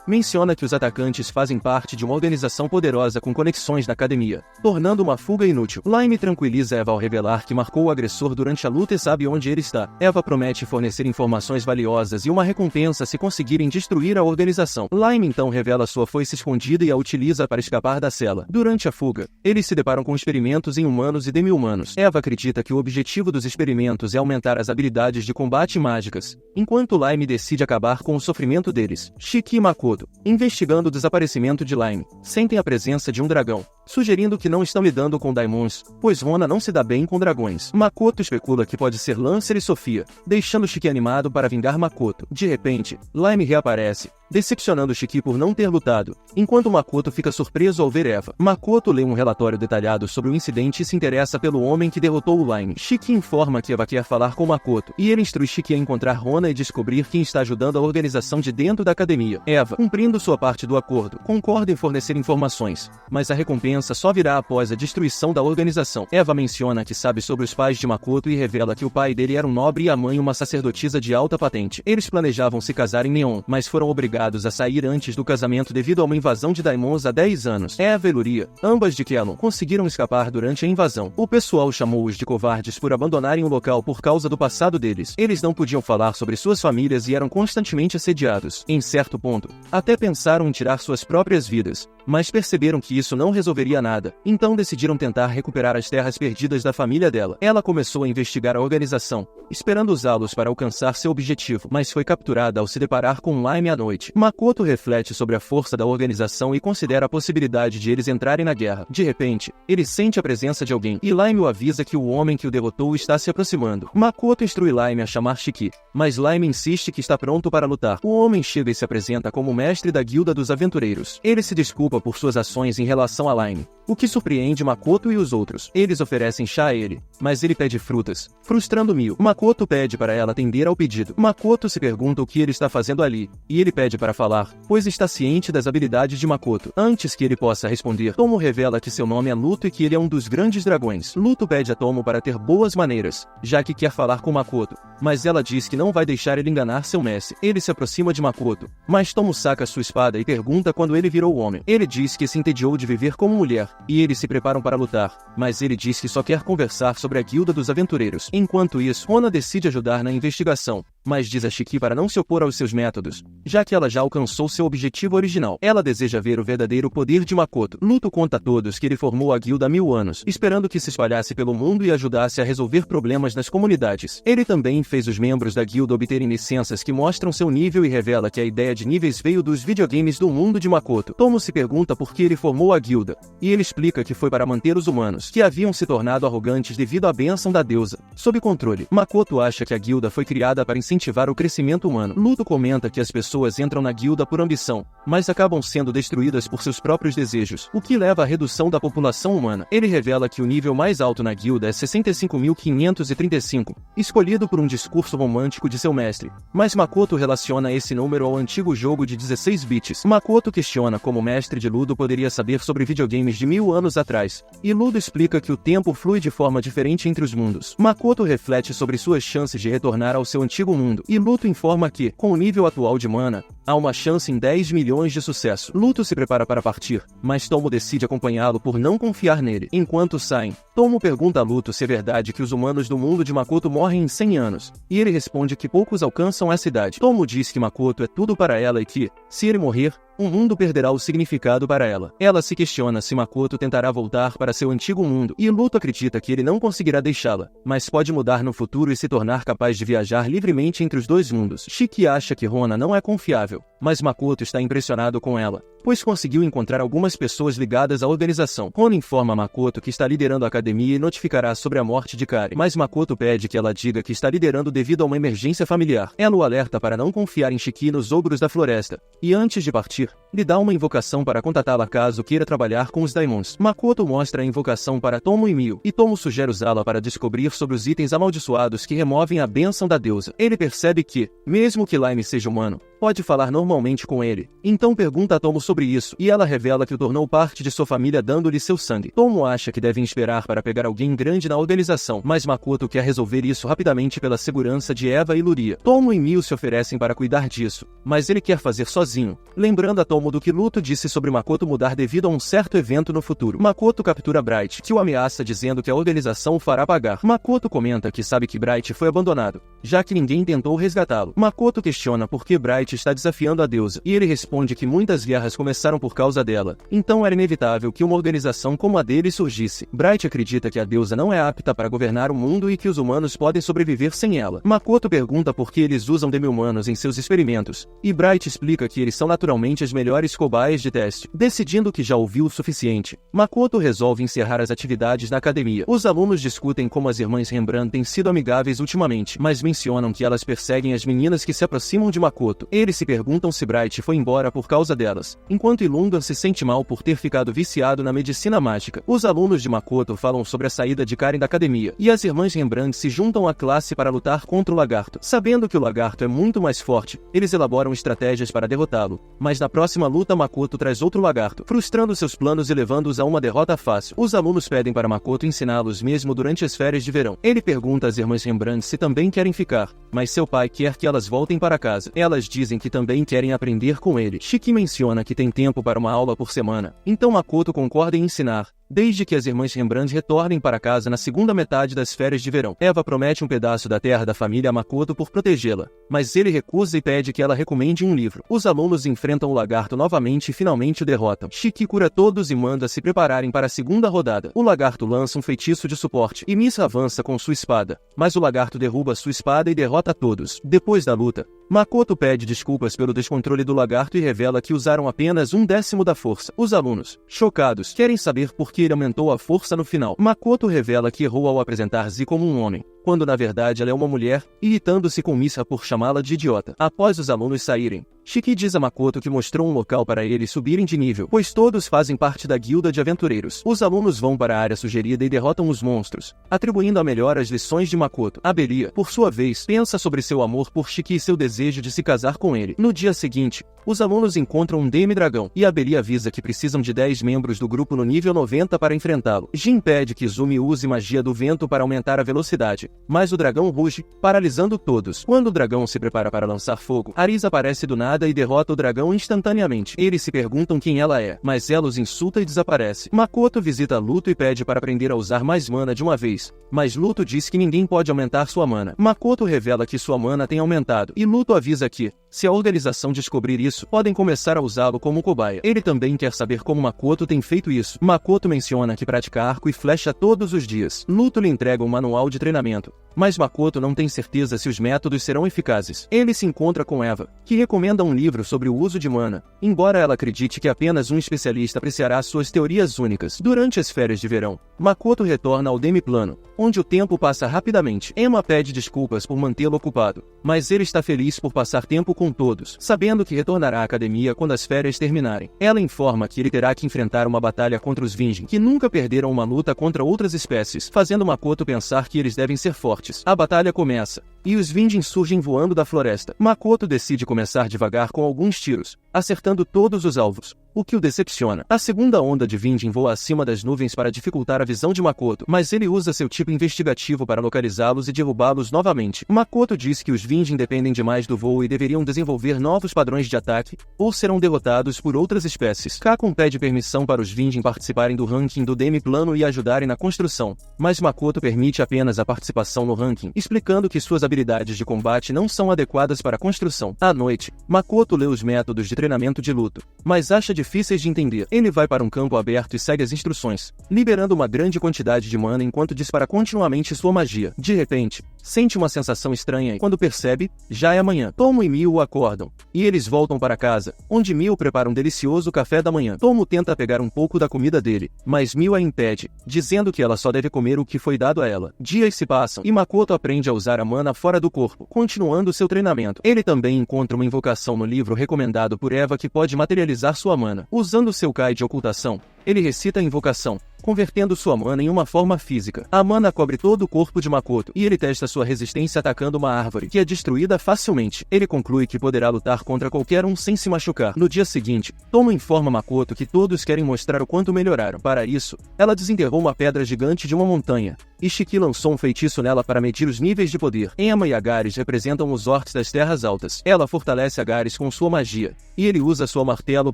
menciona que os atacantes fazem parte de uma organização poderosa com conexões na academia, tornando uma fuga inútil. Lime tranquiliza Eva ao revelar que marcou o agressor durante a luta e sabe onde ele está. Eva promete fornecer informações valiosas e uma recompensa se conseguirem destruir a organização. Lime então revela sua foice escondida e a utiliza para escapar da cela. Durante a fuga, eles se deparam com experimentos em humanos e demi-humanos. Eva acredita que o objetivo dos experimentos é aumentar as habilidades de combate e mágicas, enquanto Lime decide acabar com o sofrimento deles. Shiki e Makoto, investigando o desaparecimento de Lime, sentem a presença de um dragão, sugerindo que não estão lidando com Daimons, pois Rona não se dá bem com dragões. Makoto especula que pode ser Lancer e Sofia, deixando Shiki animado para vingar Makoto. De repente, Lime reaparece, decepcionando Shiki por não ter lutado, enquanto Makoto fica surpreso ao ver Eva. Makoto lê um relatório detalhado sobre o incidente e se interessa pelo homem que derrotou o Lime. Shiki informa que Eva quer falar com Makoto, e ele instrui Shiki a encontrar Rona e descobrir quem está ajudando a organização de dentro da academia. Eva, cumprindo sua parte do acordo, concorda em fornecer informações, mas a recompensa só virá após a destruição da organização. Eva menciona que sabe sobre os pais de Makoto e revela que o pai dele era um nobre e a mãe uma sacerdotisa de alta patente. Eles planejavam se casar em Neon, mas foram obrigados a sair antes do casamento devido a uma invasão de Daimons há 10 anos. Eva e Luria, ambas de Kellon, conseguiram escapar durante a invasão. O pessoal chamou-os de covardes por abandonarem o local por causa do passado deles. Eles não podiam falar sobre suas famílias e eram constantemente assediados. Em certo ponto, até pensaram em tirar suas próprias vidas, mas perceberam que isso não resolveria nada, então decidiram tentar recuperar as terras perdidas da família dela. Ela começou a investigar a organização, esperando usá-los para alcançar seu objetivo, mas foi capturada ao se deparar com Lime à noite. Makoto reflete sobre a força da organização e considera a possibilidade de eles entrarem na guerra. De repente, ele sente a presença de alguém, e Lime o avisa que o homem que o derrotou está se aproximando. Makoto instrui Lime a chamar Shiki, mas Lime insiste que está pronto para lutar. O homem chega e se apresenta como mestre da Guilda dos Aventureiros. Ele se desculpa por suas ações em relação a Lime, o que surpreende Makoto e os outros. Eles oferecem chá a ele, mas ele pede frutas, frustrando Mio. Makoto pede para ela atender ao pedido. Makoto se pergunta o que ele está fazendo ali, e ele pede para falar, pois está ciente das habilidades de Makoto. Antes que ele possa responder, Tomo revela que seu nome é Luto e que ele é um dos grandes dragões. Luto pede a Tomo para ter boas maneiras, já que quer falar com Makoto, mas ela diz que não vai deixar ele enganar seu mestre. Ele se aproxima de Makoto, mas Tomo saca sua espada e pergunta quando ele virou homem. Ele diz que se entediou de viver como mulher, e eles se preparam para lutar, mas ele diz que só quer conversar sobre a Guilda dos Aventureiros. Enquanto isso, Rona decide ajudar na investigação, mas diz a Shiki para não se opor aos seus métodos, já que ela já alcançou seu objetivo original. Ela deseja ver o verdadeiro poder de Makoto. Luto conta a todos que ele formou a guilda há 1000 anos, esperando que se espalhasse pelo mundo e ajudasse a resolver problemas nas comunidades. Ele também fez os membros da guilda obterem licenças que mostram seu nível e revela que a ideia de níveis veio dos videogames do mundo de Makoto. Tomo se pergunta por que ele formou a guilda, e ele explica que foi para manter os humanos, que haviam se tornado arrogantes devido à bênção da deusa, sob controle. Makoto acha que a guilda foi criada para incentivar o crescimento humano. Luto comenta que as pessoas entram na guilda por ambição, mas acabam sendo destruídas por seus próprios desejos, o que leva à redução da população humana. Ele revela que o nível mais alto na guilda é 65.535, escolhido por um discurso romântico de seu mestre, mas Makoto relaciona esse número ao antigo jogo de 16 bits. Makoto questiona como o mestre de Ludo poderia saber sobre videogames de 1000 anos atrás, e Ludo explica que o tempo flui de forma diferente entre os mundos. Makoto reflete sobre suas chances de retornar ao seu antigo mundo, e Luto informa que, com o nível atual de mana, há uma chance em 10 milhões de sucesso. Luto se prepara para partir, mas Tomo decide acompanhá-lo por não confiar nele. Enquanto saem, Tomo pergunta a Luto se é verdade que os humanos do mundo de Makoto morrem em 100 anos, e ele responde que poucos alcançam essa idade. Tomo diz que Makoto é tudo para ela e que, se ele morrer, o mundo perderá o significado para ela. Ela se questiona se Makoto tentará voltar para seu antigo mundo, e Luto acredita que ele não conseguirá deixá-la, mas pode mudar no futuro e se tornar capaz de viajar livremente entre os dois mundos. Shiki acha que Rona não é confiável, mas Makoto está impressionado com ela, pois conseguiu encontrar algumas pessoas ligadas à organização. Rona informa Makoto que está liderando a academia e notificará sobre a morte de Kari, mas Makoto pede que ela diga que está liderando devido a uma emergência familiar. Ela o alerta para não confiar em Shiki e nos ogros da floresta, e antes de partir, lhe dá uma invocação para contatá-la caso queira trabalhar com os Daimons. Makoto mostra a invocação para Tomo e Mio, e Tomo sugere usá-la para descobrir sobre os itens amaldiçoados que removem a bênção da deusa. Ele percebe que, mesmo que Lime seja humano, pode falar normalmente com ele. Então pergunta a Tomo sobre isso, e ela revela que o tornou parte de sua família dando-lhe seu sangue. Tomo acha que devem esperar para pegar alguém grande na organização, mas Makoto quer resolver isso rapidamente pela segurança de Eva e Luria. Tomo e Mio se oferecem para cuidar disso, mas ele quer fazer sozinho, lembrando a Tomo do que Luto disse sobre Makoto mudar devido a um certo evento no futuro. Makoto captura Bright, que o ameaça dizendo que a organização o fará pagar. Makoto comenta que sabe que Bright foi abandonado, já que ninguém tentou resgatá-lo. Makoto questiona por que Bright está desafiando a deusa, e ele responde que muitas guerras começaram por causa dela, então era inevitável que uma organização como a dele surgisse. Bright acredita que a deusa não é apta para governar o mundo e que os humanos podem sobreviver sem ela. Makoto pergunta por que eles usam demi-humanos em seus experimentos, e Bright explica que eles são naturalmente as melhores cobaias de teste. Decidindo que já ouviu o suficiente, Makoto resolve encerrar as atividades na academia. Os alunos discutem como as irmãs Rembrandt têm sido amigáveis ultimamente, mas mencionam que elas perseguem as meninas que se aproximam de Makoto. Eles se perguntam se Bright foi embora por causa delas, enquanto Ilunga se sente mal por ter ficado viciado na medicina mágica. Os alunos de Makoto falam sobre a saída de Karen da academia, e as irmãs Rembrandt se juntam à classe para lutar contra o lagarto. Sabendo que o lagarto é muito mais forte, eles elaboram estratégias para derrotá-lo, mas na próxima luta Makoto traz outro lagarto, frustrando seus planos e levando-os a uma derrota fácil. Os alunos pedem para Makoto ensiná-los mesmo durante as férias de verão. Ele pergunta às irmãs Rembrandt se também querem ficar, mas seu pai quer que elas voltem para casa. Elas dizem que também querem aprender com ele. Shiki menciona que tem tempo para uma aula por semana, então Makoto concorda em ensinar, desde que as irmãs Rembrandt retornem para casa na segunda metade das férias de verão. Eva promete um pedaço da terra da família a Makoto por protegê-la, mas ele recusa e pede que ela recomende um livro. Os alunos enfrentam o lagarto novamente e finalmente o derrotam. Shiki cura todos e manda se prepararem para a segunda rodada. O lagarto lança um feitiço de suporte e Misa avança com sua espada, mas o lagarto derruba sua espada e derrota todos. Depois da luta, Makoto pede desculpas pelo descontrole do lagarto e revela que usaram apenas 1/10 da força. Os alunos, chocados, querem saber por que ele aumentou a força no final. Makoto revela que errou ao apresentar Zi como um homem, quando na verdade ela é uma mulher, irritando-se com Misa por chamá-la de idiota. Após os alunos saírem, Shiki diz a Makoto que mostrou um local para eles subirem de nível, pois todos fazem parte da guilda de aventureiros. Os alunos vão para a área sugerida e derrotam os monstros, atribuindo a melhor as lições de Makoto. Abelia, por sua vez, pensa sobre seu amor por Shiki e seu desejo de se casar com ele. No dia seguinte, os alunos encontram um Demi-dragão, e Abelia avisa que precisam de 10 membros do grupo no nível 90 para enfrentá-lo. Jin pede que Izumi use magia do vento para aumentar a velocidade, mas o dragão ruge, paralisando todos. Quando o dragão se prepara para lançar fogo, Arisa aparece do nada e derrota o dragão instantaneamente. Eles se perguntam quem ela é, mas ela os insulta e desaparece. Makoto visita Luto e pede para aprender a usar mais mana de uma vez, mas Luto diz que ninguém pode aumentar sua mana. Makoto revela que sua mana tem aumentado, e Luto avisa que, se a organização descobrir isso, podem começar a usá-lo como cobaia. Ele também quer saber como Makoto tem feito isso. Makoto menciona que pratica arco e flecha todos os dias. Luto lhe entrega um manual de treinamento, mas Makoto não tem certeza se os métodos serão eficazes. Ele se encontra com Eva, que recomenda um livro sobre o uso de mana, embora ela acredite que apenas um especialista apreciará suas teorias únicas. Durante as férias de verão, Makoto retorna ao Demiplano, onde o tempo passa rapidamente. Emma pede desculpas por mantê-lo ocupado, mas ele está feliz por passar tempo com todos, sabendo que retornará à academia quando as férias terminarem. Ela informa que ele terá que enfrentar uma batalha contra os Vingin, que nunca perderam uma luta contra outras espécies, fazendo Makoto pensar que eles devem ser fortes. A batalha começa, e os Vingin surgem voando da floresta. Makoto decide começar devagar com alguns tiros, acertando todos os alvos, o que o decepciona. A segunda onda de Vingin voa acima das nuvens para dificultar a visão de Makoto, mas ele usa seu tipo investigativo para localizá-los e derrubá-los novamente. Makoto diz que os Vingin dependem demais do voo e deveriam desenvolver novos padrões de ataque, ou serão derrotados por outras espécies. Kakun pede permissão para os Vingin participarem do ranking do Demiplano e ajudarem na construção, mas Makoto permite apenas a participação no ranking, explicando que suas habilidades de combate não são adequadas para a construção. À noite, Makoto lê os métodos de treinamento de Luto, mas acha difíceis de entender. Ele vai para um campo aberto e segue as instruções, liberando uma grande quantidade de mana enquanto dispara continuamente sua magia. De repente, sente uma sensação estranha e quando percebe, já é amanhã. Tomo e Mio o acordam, e eles voltam para casa, onde Mio prepara um delicioso café da manhã. Tomo tenta pegar um pouco da comida dele, mas Mio a impede, dizendo que ela só deve comer o que foi dado a ela. Dias se passam, e Makoto aprende a usar a mana fora do corpo, continuando seu treinamento. Ele também encontra uma invocação no livro recomendado por Eva que pode materializar sua mana. Usando seu Kai de ocultação, ele recita a invocação, convertendo sua mana em uma forma física. A mana cobre todo o corpo de Makoto, e ele testa sua resistência atacando uma árvore, que é destruída facilmente. Ele conclui que poderá lutar contra qualquer um sem se machucar. No dia seguinte, Tomo informa Makoto que todos querem mostrar o quanto melhoraram. Para isso, ela desenterrou uma pedra gigante de uma montanha, e Shiki lançou um feitiço nela para medir os níveis de poder. Emma e Agares representam os orcs das terras altas. Ela fortalece Agares com sua magia, e ele usa sua martelo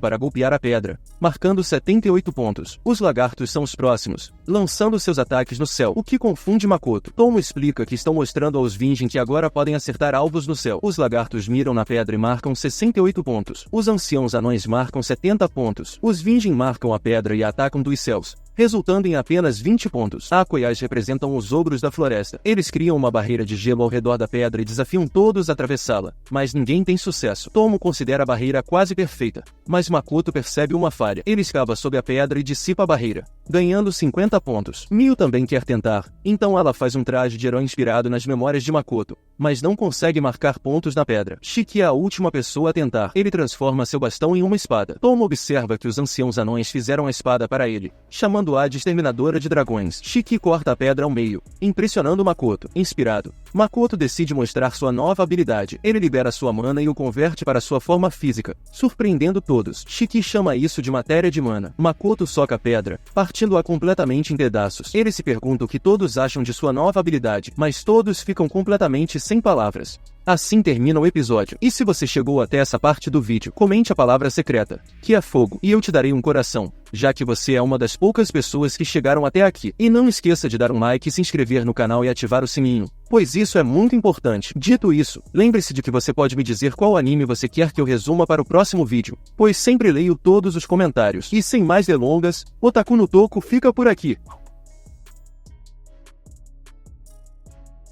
para golpear a pedra, marcando 78 pontos. Os lagartos são os próximos, lançando seus ataques no céu, o que confunde Makoto. Tomo explica que estão mostrando aos Vingin que agora podem acertar alvos no céu. Os lagartos miram na pedra e marcam 68 pontos. Os anciãos anões marcam 70 pontos. Os Vingin marcam a pedra e atacam dos céus, resultando em apenas 20 pontos. Aquaias representam os ogros da floresta. Eles criam uma barreira de gelo ao redor da pedra e desafiam todos a atravessá-la, mas ninguém tem sucesso. Tomo considera a barreira quase perfeita, mas Makoto percebe uma falha. Ele escava sob a pedra e dissipa a barreira, ganhando 50 pontos. Mio também quer tentar, então ela faz um traje de herói inspirado nas memórias de Makoto, mas não consegue marcar pontos na pedra. Shiki é a última pessoa a tentar. Ele transforma seu bastão em uma espada. Tomo observa que os anciãos anões fizeram a espada para ele, chamando-a de Exterminadora de Dragões. Shiki corta a pedra ao meio, impressionando Makoto. Inspirado, Makoto decide mostrar sua nova habilidade. Ele libera sua mana e o converte para sua forma física, surpreendendo todos. Shiki chama isso de matéria de mana. Makoto soca a pedra, partindo-a completamente em pedaços. Ele se pergunta o que todos acham de sua nova habilidade, mas todos ficam completamente sem palavras. Assim termina o episódio. E se você chegou até essa parte do vídeo, comente a palavra secreta, que é fogo, e eu te darei um coração, já que você é uma das poucas pessoas que chegaram até aqui. E não esqueça de dar um like, se inscrever no canal e ativar o sininho, pois isso é muito importante. Dito isso, lembre-se de que você pode me dizer qual anime você quer que eu resuma para o próximo vídeo, pois sempre leio todos os comentários. E sem mais delongas, Otaku no Toco fica por aqui.